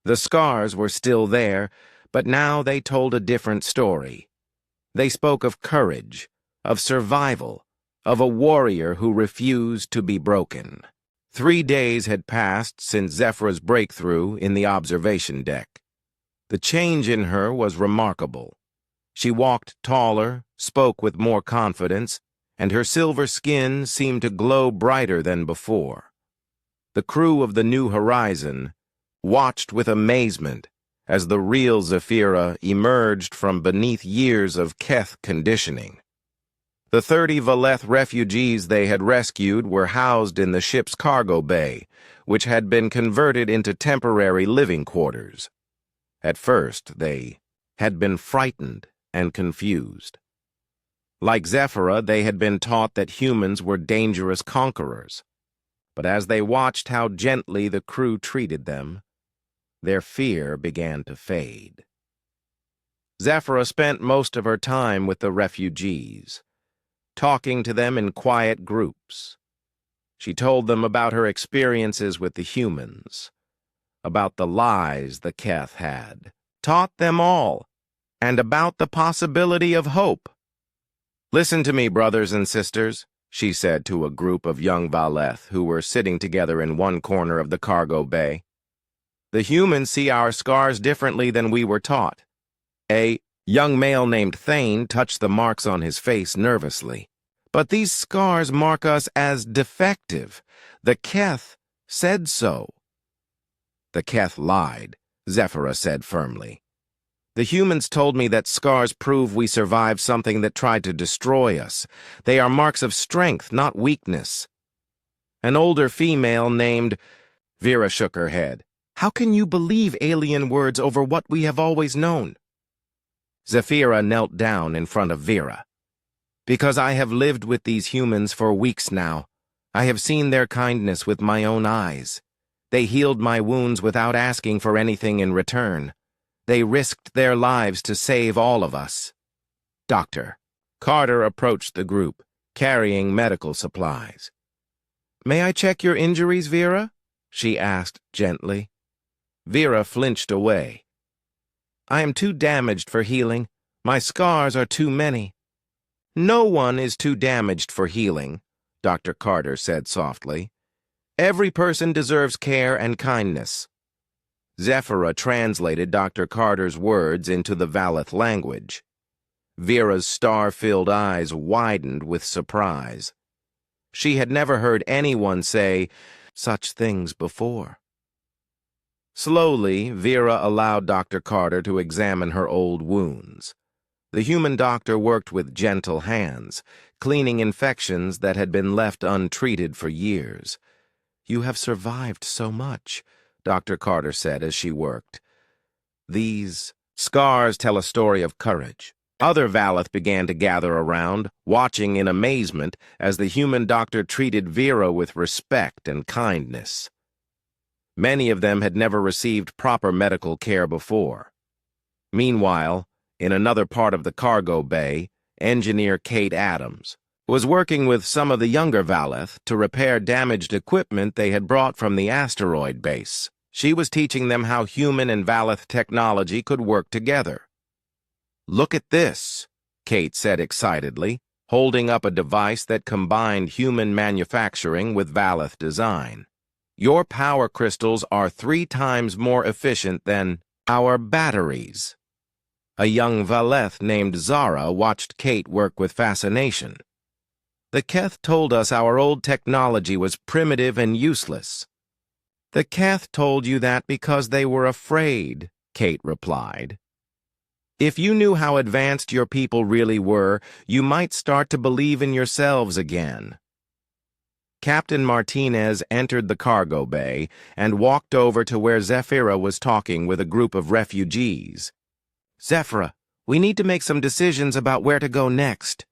A: The scars were still there, but now they told a different story. They spoke of courage, of survival, of a warrior who refused to be broken. 3 days had passed since Zephyra's breakthrough in the observation deck. The change in her was remarkable. She walked taller, spoke with more confidence, and her silver skin seemed to glow brighter than before. The crew of the New Horizon watched with amazement as the real Zephyra emerged from beneath years of Keth conditioning. The 30 Valeth refugees they had rescued were housed in the ship's cargo bay, which had been converted into temporary living quarters. At first, they had been frightened and confused. Like Zephyra, they had been taught that humans were dangerous conquerors. But as they watched how gently the crew treated them, their fear began to fade. Zephyra spent most of her time with the refugees, talking to them in quiet groups. She told them about her experiences with the humans, about the lies the Keth had taught them all, and about the possibility of hope. "Listen to me, brothers and sisters," she said to a group of young Valeth who were sitting together in one corner of the cargo bay. "The humans see our scars differently than we were taught." A young male named Thane touched the marks on his face nervously. "But these scars mark us as defective. The Keth said so." "The Keth lied," Zephyra said firmly. "The humans told me that scars prove we survived something that tried to destroy us. They are marks of strength, not weakness." An older female named Vera shook her head. "How can you believe alien words over what we have always known?" Zephyra knelt down in front of Vera. "Because I have lived with these humans for weeks now. I have seen their kindness with my own eyes. They healed my wounds without asking for anything in return. They risked their lives to save all of us." Dr. Carter approached the group, carrying medical supplies. "May I check your injuries, Vera?" she asked gently. Vera flinched away. "I am too damaged for healing. My scars are too many." "No one is too damaged for healing," Dr. Carter said softly. "Every person deserves care and kindness." Zephyra translated Dr. Carter's words into the Valeth language. Vera's star-filled eyes widened with surprise. She had never heard anyone say such things before. Slowly, Vera allowed Dr. Carter to examine her old wounds. The human doctor worked with gentle hands, cleaning infections that had been left untreated for years. "You have survived so much," Dr. Carter said as she worked. "These scars tell a story of courage." Other Valeth began to gather around, watching in amazement as the human doctor treated Vera with respect and kindness. Many of them had never received proper medical care before. Meanwhile, in another part of the cargo bay, engineer Kate Adams was working with some of the younger Valeth to repair damaged equipment they had brought from the asteroid base. She was teaching them how human and Valeth technology could work together. "Look at this," Kate said excitedly, holding up a device that combined human manufacturing with Valeth design. "Your power crystals are 3 times more efficient than our batteries." A young Valeth named Zara watched Kate work with fascination. "The Keth told us our old technology was primitive and useless." "The Keth told you that because they were afraid," Kate replied. "If you knew how advanced your people really were, you might start to believe in yourselves again." Captain Martinez entered the cargo bay and walked over to where Zephyra was talking with a group of refugees. "Zephyra, we need to make some decisions about where to go next."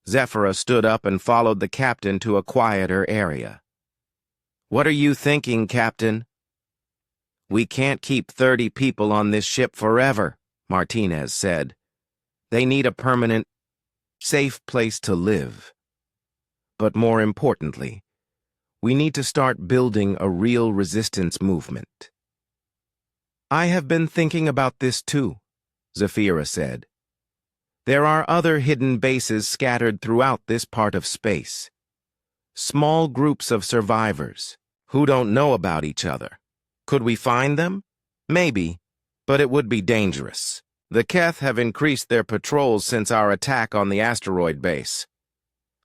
A: Zephyra stood up and followed the captain to a quieter area. "What are you thinking, Captain?" "We can't keep 30 people on this ship forever," Martinez said. "They need a permanent, safe place to live. But more importantly, we need to start building a real resistance movement." "I have been thinking about this too," Zephyra said. "There are other hidden bases scattered throughout this part of space. Small groups of survivors who don't know about each other. Could we find them? Maybe, but it would be dangerous. The Keth have increased their patrols since our attack on the asteroid base."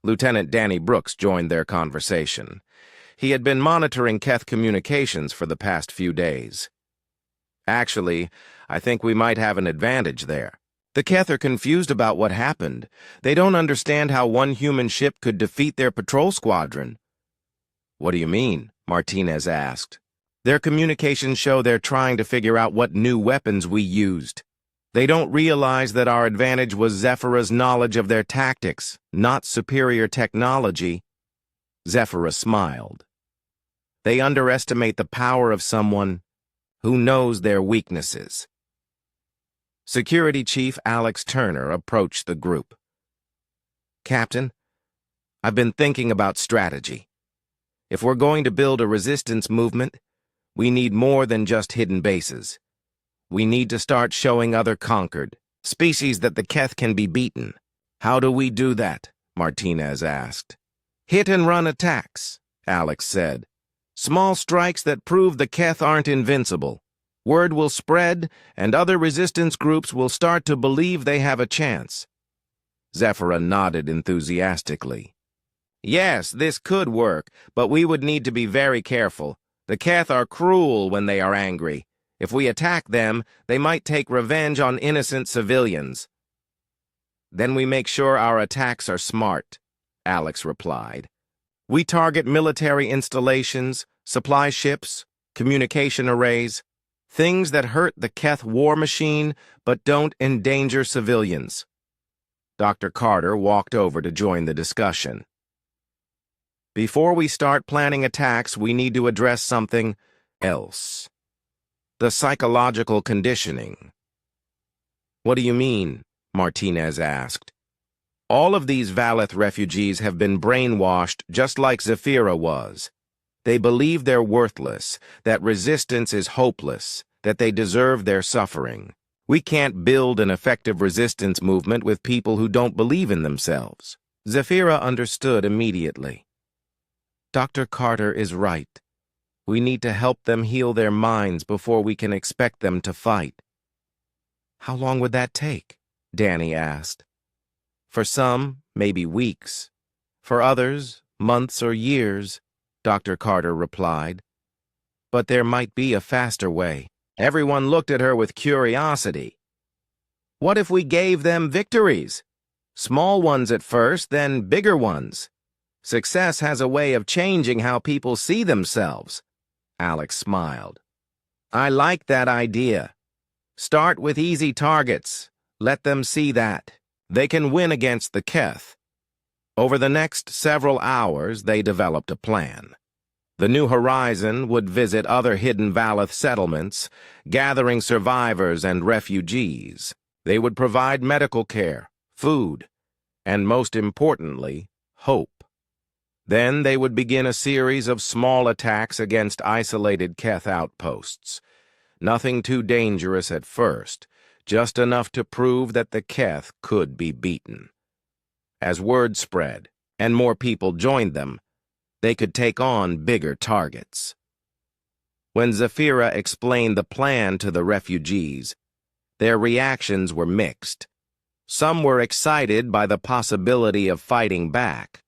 A: Lieutenant Danny Brooks joined their conversation. He had been monitoring Keth communications for the past few days. Actually, I think we might have an advantage there. The Keth are confused about what happened. They don't understand how one human ship could defeat their patrol squadron. What do you mean? Martinez asked. Their communications show they're trying to figure out what new weapons we used. They don't realize that our advantage was Zephyrah's knowledge of their tactics, not superior technology. Zephyrah smiled. They underestimate the power of someone who knows their weaknesses. Security Chief Alex Turner approached the group. Captain, I've been thinking about strategy. If we're going to build a resistance movement, we need more than just hidden bases. We need to start showing other conquered species that the Keth can be beaten. How do we do that? Martinez asked. Hit-and-run attacks, Alex said. Small strikes that prove the Keth aren't invincible. Word will spread, and other resistance groups will start to believe they have a chance. Zephyrah nodded enthusiastically. Yes, this could work, but we would need to be very careful. The Keth are cruel when they are angry. If we attack them, they might take revenge on innocent civilians. Then we make sure our attacks are smart, Alex replied. We target military installations, supply ships, communication arrays, things that hurt the Keth war machine but don't endanger civilians. Dr. Carter walked over to join the discussion. Before we start planning attacks, we need to address something else. The psychological conditioning. What do you mean? Martinez asked. All of these Valeth refugees have been brainwashed just like Zephyrah was. They believe they're worthless, that resistance is hopeless, that they deserve their suffering. We can't build an effective resistance movement with people who don't believe in themselves. Zephyrah understood immediately. Dr. Carter is right. We need to help them heal their minds before we can expect them to fight. How long would that take? Danny asked. For some, maybe weeks. For others, months or years, Dr. Carter replied. But there might be a faster way. Everyone looked at her with curiosity. What if we gave them victories? Small ones at first, then bigger ones. Success has a way of changing how people see themselves. Alex smiled. I like that idea. Start with easy targets. Let them see that. They can win against the Keth. Over the next several hours, they developed a plan. The New Horizon would visit other hidden Valeth settlements, gathering survivors and refugees. They would provide medical care, food, and most importantly, hope. Then they would begin a series of small attacks against isolated Keth outposts. Nothing too dangerous at first, just enough to prove that the Keth could be beaten. As word spread, and more people joined them, they could take on bigger targets. When Zephyrah explained the plan to the refugees, their reactions were mixed. Some were excited by the possibility of fighting back.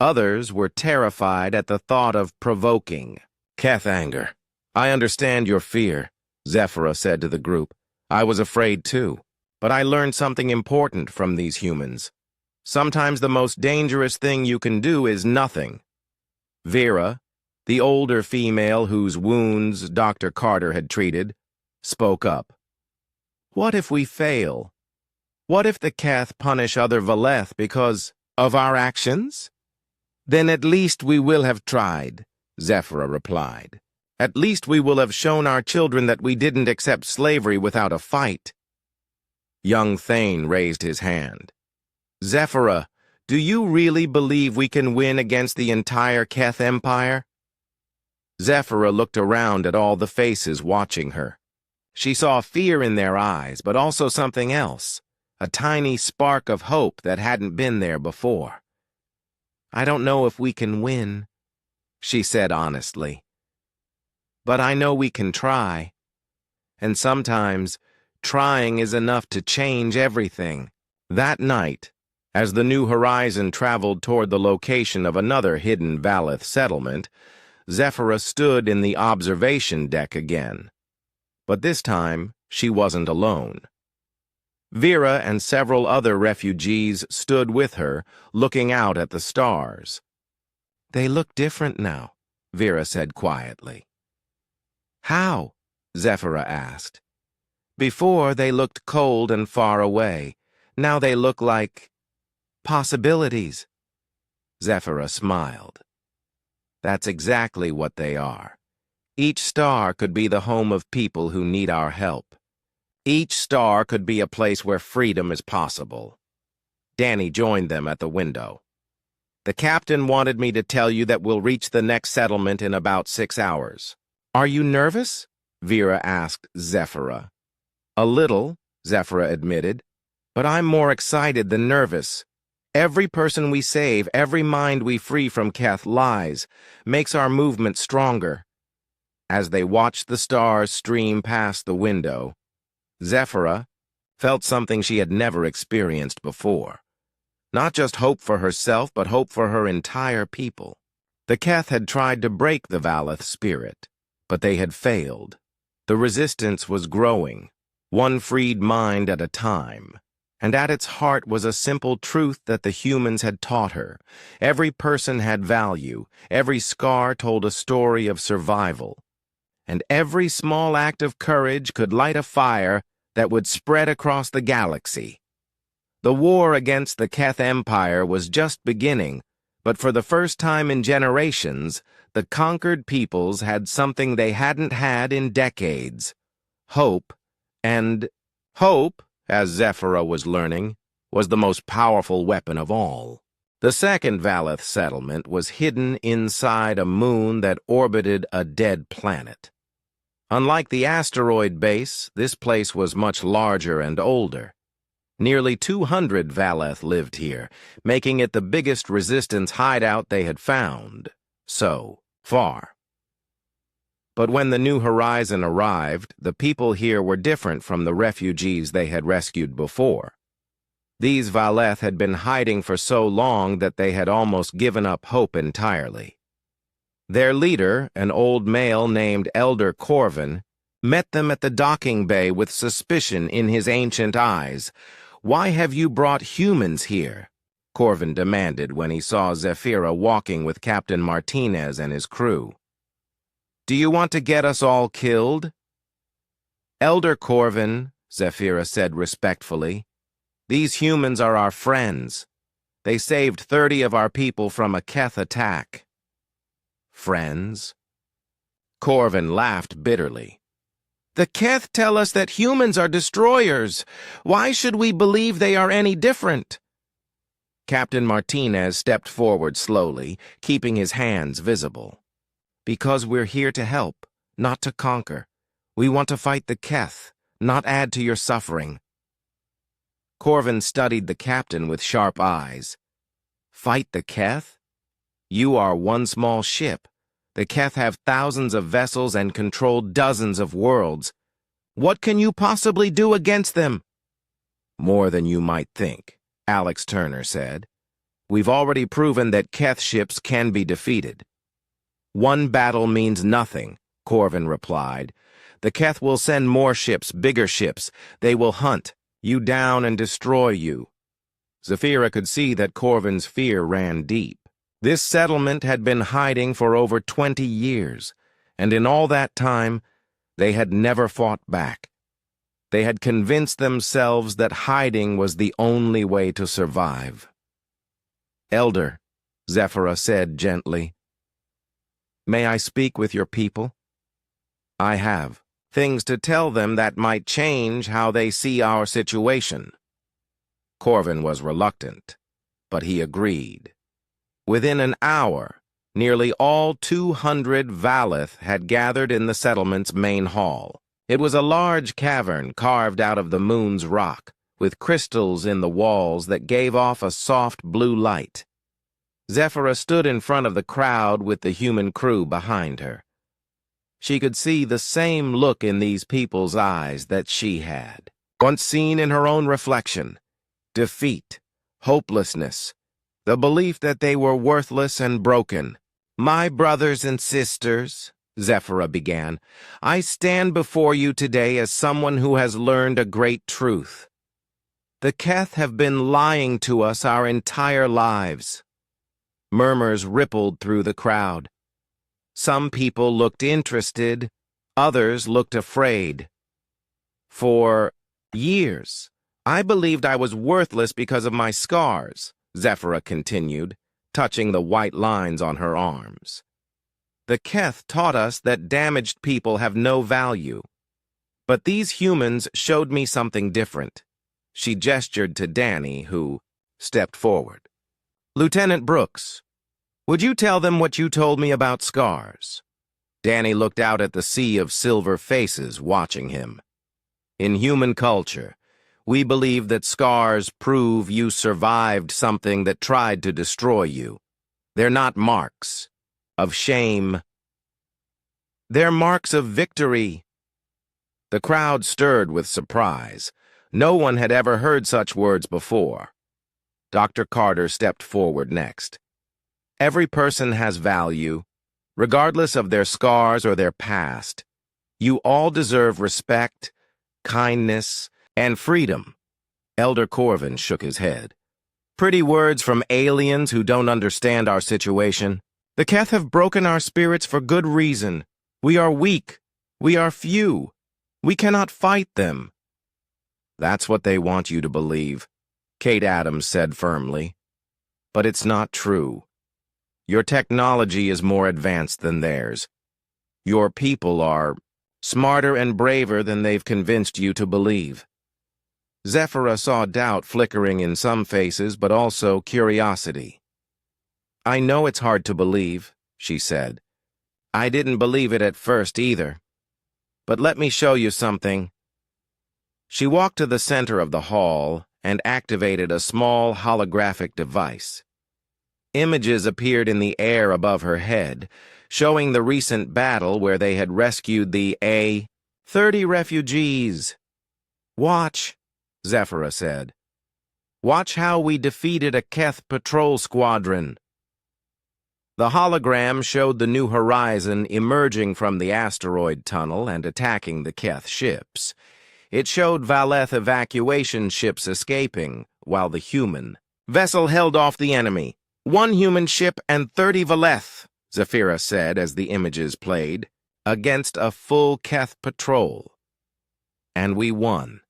A: Others were terrified at the thought of provoking Keth anger. I understand your fear, Zephyrah said to the group. I was afraid too, but I learned something important from these humans. Sometimes the most dangerous thing you can do is nothing. Vera, the older female whose wounds Dr. Carter had treated, spoke up. What if we fail? What if the Keth punish other Valeth because of our actions? Then at least we will have tried, Zephyrah replied. At least we will have shown our children that we didn't accept slavery without a fight. Young Thane raised his hand. Zephyrah, do you really believe we can win against the entire Keth Empire? Zephyrah looked around at all the faces watching her. She saw fear in their eyes, but also something else, a tiny spark of hope that hadn't been there before. I don't know if we can win, she said honestly. But I know we can try. And sometimes, trying is enough to change everything. That night, as the New Horizon traveled toward the location of another hidden Valeth settlement, Zephyrah stood in the observation deck again. But this time, she wasn't alone. Vera and several other refugees stood with her, looking out at the stars. "They look different now," Vera said quietly. "How?" Zephyra asked. "Before they looked cold and far away. Now they look like possibilities." Zephyra smiled. "That's exactly what they are. Each star could be the home of people who need our help. Each star could be a place where freedom is possible." Danny joined them at the window. "The captain wanted me to tell you that we'll reach the next settlement in about 6 hours. Are you nervous?" Vera asked Zephyra. "A little," Zephyra admitted, "but I'm more excited than nervous. Every person we save, every mind we free from Keth lies, makes our movement stronger." As they watched the stars stream past the window, Zephyra felt something she had never experienced before. Not just hope for herself, but hope for her entire people. The Keth had tried to break the Valeth spirit, but they had failed. The resistance was growing, one freed mind at a time, and at its heart was a simple truth that the humans had taught her. Every person had value, every scar told a story of survival, and every small act of courage could light a fire that would spread across the galaxy. The war against the Keth Empire was just beginning, but for the first time in generations, the conquered peoples had something they hadn't had in decades: hope. And hope, as Zephyra was learning, was the most powerful weapon of all. The second Valeth settlement was hidden inside a moon that orbited a dead planet. Unlike the asteroid base, this place was much larger and older. Nearly 200 Valeth lived here, making it the biggest resistance hideout they had found so far. But when the New Horizon arrived, the people here were different from the refugees they had rescued before. These Valeth had been hiding for so long that they had almost given up hope entirely. Their leader, an old male named Elder Corvin, met them at the docking bay with suspicion in his ancient eyes. "Why have you brought humans here?" Corvin demanded when he saw Zephyra walking with Captain Martinez and his crew. "Do you want to get us all killed?" "Elder Corvin," Zephyra said respectfully, "these humans are our friends. They saved 30 of our people from a Keth attack." "Friends?" Corvin laughed bitterly. "The Keth tell us that humans are destroyers. Why should we believe they are any different?" Captain Martinez stepped forward slowly, keeping his hands visible. "Because we're here to help, not to conquer. We want to fight the Keth, not add to your suffering." Corvin studied the captain with sharp eyes. "Fight the Keth? You are one small ship. The Keth have thousands of vessels and control dozens of worlds. What can you possibly do against them?" "More than you might think," Alex Turner said. "We've already proven that Keth ships can be defeated." "One battle means nothing," Corvin replied. "The Keth will send more ships, bigger ships. They will hunt you down and destroy you." Zephyra could see that Corvin's fear ran deep. This settlement had been hiding for over 20 years, and in all that time, they had never fought back. They had convinced themselves that hiding was the only way to survive. "Elder," Zephyra said gently, "may I speak with your people? I have things to tell them that might change how they see our situation." Corvin was reluctant, but he agreed. Within an hour, nearly all 200 Valeth had gathered in the settlement's main hall. It was a large cavern carved out of the moon's rock, with crystals in the walls that gave off a soft blue light. Zephyra stood in front of the crowd with the human crew behind her. She could see the same look in these people's eyes that she had once seen in her own reflection: defeat, hopelessness, the belief that they were worthless and broken. "My brothers and sisters," Zephyra began, "I stand before you today as someone who has learned a great truth. The Keth have been lying to us our entire lives." Murmurs rippled through the crowd. Some people looked interested, others looked afraid. "For years, I believed I was worthless because of my scars," Zephyra continued, touching the white lines on her arms. "The Keth taught us that damaged people have no value. But these humans showed me something different." She gestured to Danny, who stepped forward. "Lieutenant Brooks, would you tell them what you told me about scars?" Danny looked out at the sea of silver faces watching him. "In human culture, we believe that scars prove you survived something that tried to destroy you. They're not marks of shame. They're marks of victory." The crowd stirred with surprise. No one had ever heard such words before. Dr. Carter stepped forward next. "Every person has value, regardless of their scars or their past. You all deserve respect, kindness, and freedom." Elder Corvin shook his head. "Pretty words from aliens who don't understand our situation. The Keth have broken our spirits for good reason. We are weak. We are few. We cannot fight them." "That's what they want you to believe," Kate Adams said firmly. "But it's not true. Your technology is more advanced than theirs. Your people are smarter and braver than they've convinced you to believe." Zephyra saw doubt flickering in some faces, but also curiosity. "I know it's hard to believe," she said. "I didn't believe it at first either. But let me show you something." She walked to the center of the hall and activated a small holographic device. Images appeared in the air above her head, showing the recent battle where they had rescued the A-30 refugees. "Watch," Zephyra said. "Watch how we defeated a Keth patrol squadron." The hologram showed the New Horizon emerging from the asteroid tunnel and attacking the Keth ships. It showed Valeth evacuation ships escaping, while the human vessel held off the enemy. "1 human ship and 30 Valeth," Zephyra said as the images played, "against a full Keth patrol. And we won."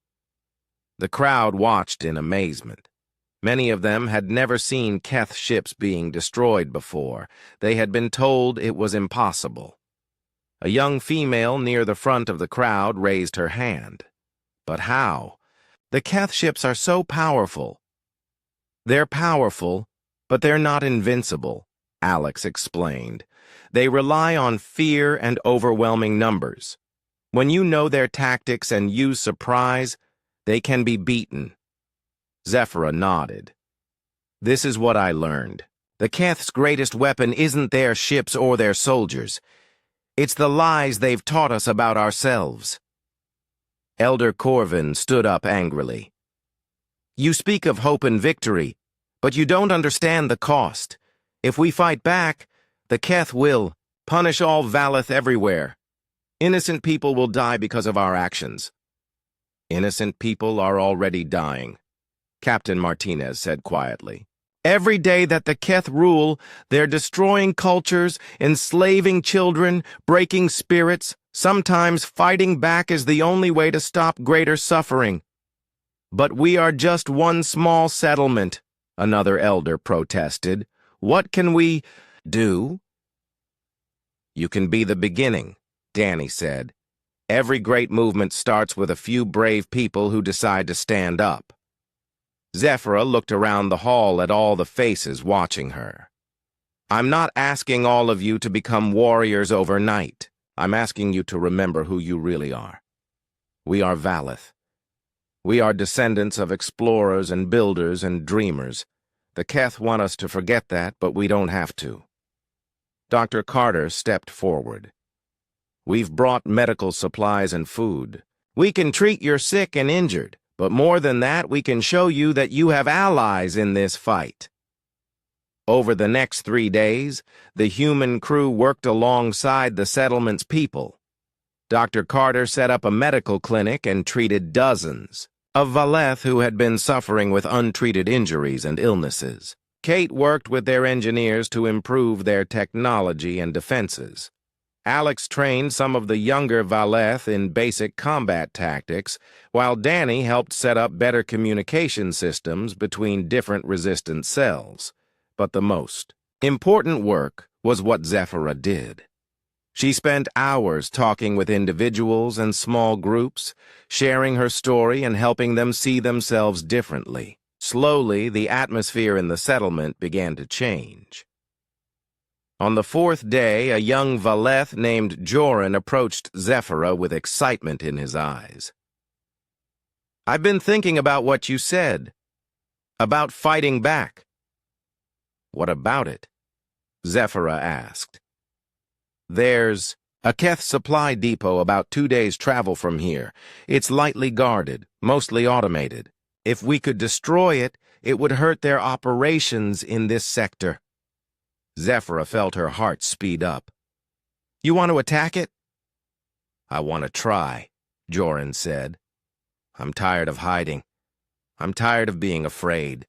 A: The crowd watched in amazement. Many of them had never seen Keth ships being destroyed before. They had been told it was impossible. A young female near the front of the crowd raised her hand. "But how? The Keth ships are so powerful." "They're powerful, but they're not invincible," Alex explained. "They rely on fear and overwhelming numbers. When you know their tactics and use surprise, they can be beaten." Zephyra nodded. "This is what I learned. The Keth's greatest weapon isn't their ships or their soldiers. It's the lies they've taught us about ourselves." Elder Corvin stood up angrily. "You speak of hope and victory, but you don't understand the cost. If we fight back, the Keth will punish all Valeth everywhere. Innocent people will die because of our actions." "Innocent people are already dying," Captain Martinez said quietly. "Every day that the Keth rule, they're destroying cultures, enslaving children, breaking spirits. Sometimes fighting back is the only way to stop greater suffering." "But we are just one small settlement," another elder protested. "What can we do?" "You can be the beginning," Danny said. "Every great movement starts with a few brave people who decide to stand up." Zephyra looked around the hall at all the faces watching her. "I'm not asking all of you to become warriors overnight. I'm asking you to remember who you really are. We are Valeth. We are descendants of explorers and builders and dreamers. The Keth want us to forget that, but we don't have to." Dr. Carter stepped forward. "We've brought medical supplies and food. We can treat your sick and injured, but more than that, we can show you that you have allies in this fight." Over the next 3 days, the human crew worked alongside the settlement's people. Dr. Carter set up a medical clinic and treated dozens of Valeth who had been suffering with untreated injuries and illnesses. Kate worked with their engineers to improve their technology and defenses. Alex trained some of the younger Valeth in basic combat tactics, while Danny helped set up better communication systems between different resistance cells. But the most important work was what Zephyra did. She spent hours talking with individuals and small groups, sharing her story and helping them see themselves differently. Slowly, the atmosphere in the settlement began to change. On the 4th day, a young Valeth named Joran approached Zephyra with excitement in his eyes. "I've been thinking about what you said. About fighting back." "What about it?" Zephyra asked. "There's a Keth supply depot about 2 days' travel from here. It's lightly guarded, mostly automated. If we could destroy it, it would hurt their operations in this sector." Zephyra felt her heart speed up. "You want to attack it?" "I want to try," Joran said. "I'm tired of hiding. I'm tired of being afraid."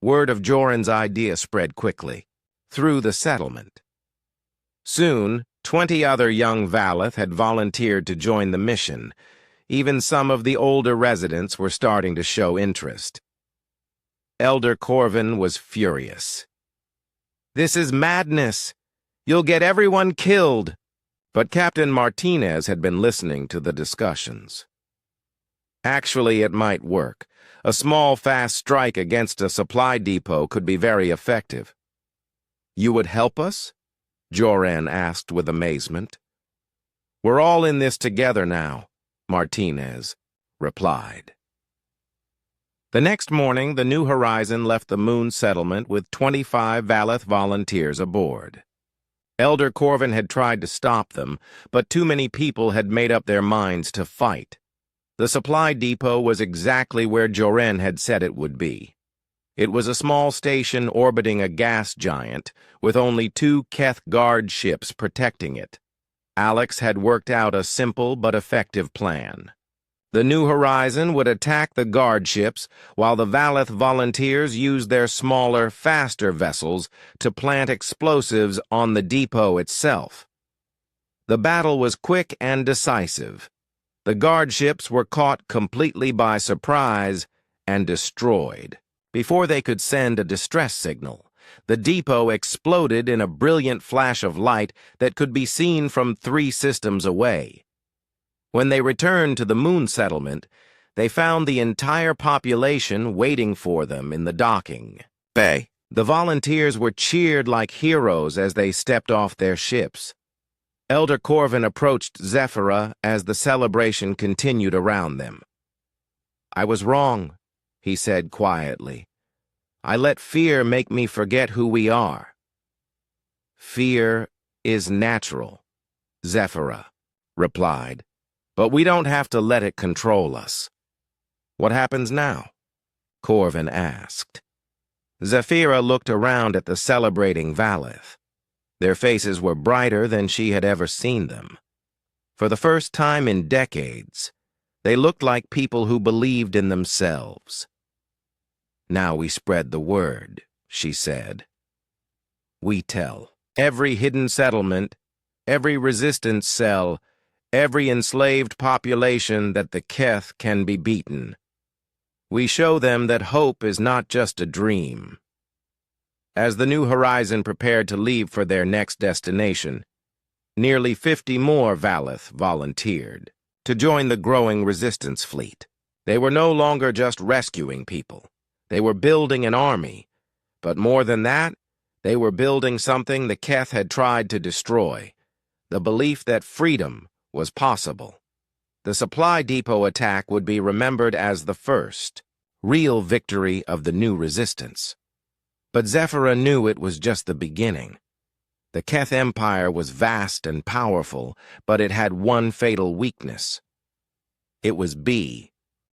A: Word of Joran's idea spread quickly, through the settlement. Soon, 20 other young Valeth had volunteered to join the mission. Even some of the older residents were starting to show interest. Elder Corvin was furious. "This is madness. You'll get everyone killed." But Captain Martinez had been listening to the discussions. "Actually, it might work. A small, fast strike against a supply depot could be very effective." "You would help us?" Joran asked with amazement. "We're all in this together now," Martinez replied. The next morning, the New Horizon left the moon settlement with 25 Valeth volunteers aboard. Elder Corvin had tried to stop them, but too many people had made up their minds to fight. The supply depot was exactly where Joran had said it would be. It was a small station orbiting a gas giant, with only 2 Keth guard ships protecting it. Alex had worked out a simple but effective plan. The New Horizon would attack the guard ships, while the Valeth volunteers used their smaller, faster vessels to plant explosives on the depot itself. The battle was quick and decisive. The guard ships were caught completely by surprise and destroyed. Before they could send a distress signal, the depot exploded in a brilliant flash of light that could be seen from 3 systems away. When they returned to the moon settlement, they found the entire population waiting for them in the docking bay. The volunteers were cheered like heroes as they stepped off their ships. Elder Corvin approached Zephyra as the celebration continued around them. "I was wrong," he said quietly. "I let fear make me forget who we are." "Fear is natural," Zephyra replied. "But we don't have to let it control us." "What happens now?" Corvin asked. Zephyra looked around at the celebrating Valeth. Their faces were brighter than she had ever seen them. For the first time in decades, they looked like people who believed in themselves. "Now we spread the word," she said. "We tell every hidden settlement, every resistance cell, every enslaved population that the Keth can be beaten. We show them that hope is not just a dream." As the New Horizon prepared to leave for their next destination, nearly 50 more Valeth volunteered to join the growing resistance fleet. They were no longer just rescuing people. They were building an army. But more than that, they were building something the Keth had tried to destroy: the belief that freedom was possible. The supply depot attack would be remembered as the first real victory of the new resistance. But Zephyra knew it was just the beginning. The Keth Empire was vast and powerful, but it had one fatal weakness. It was B.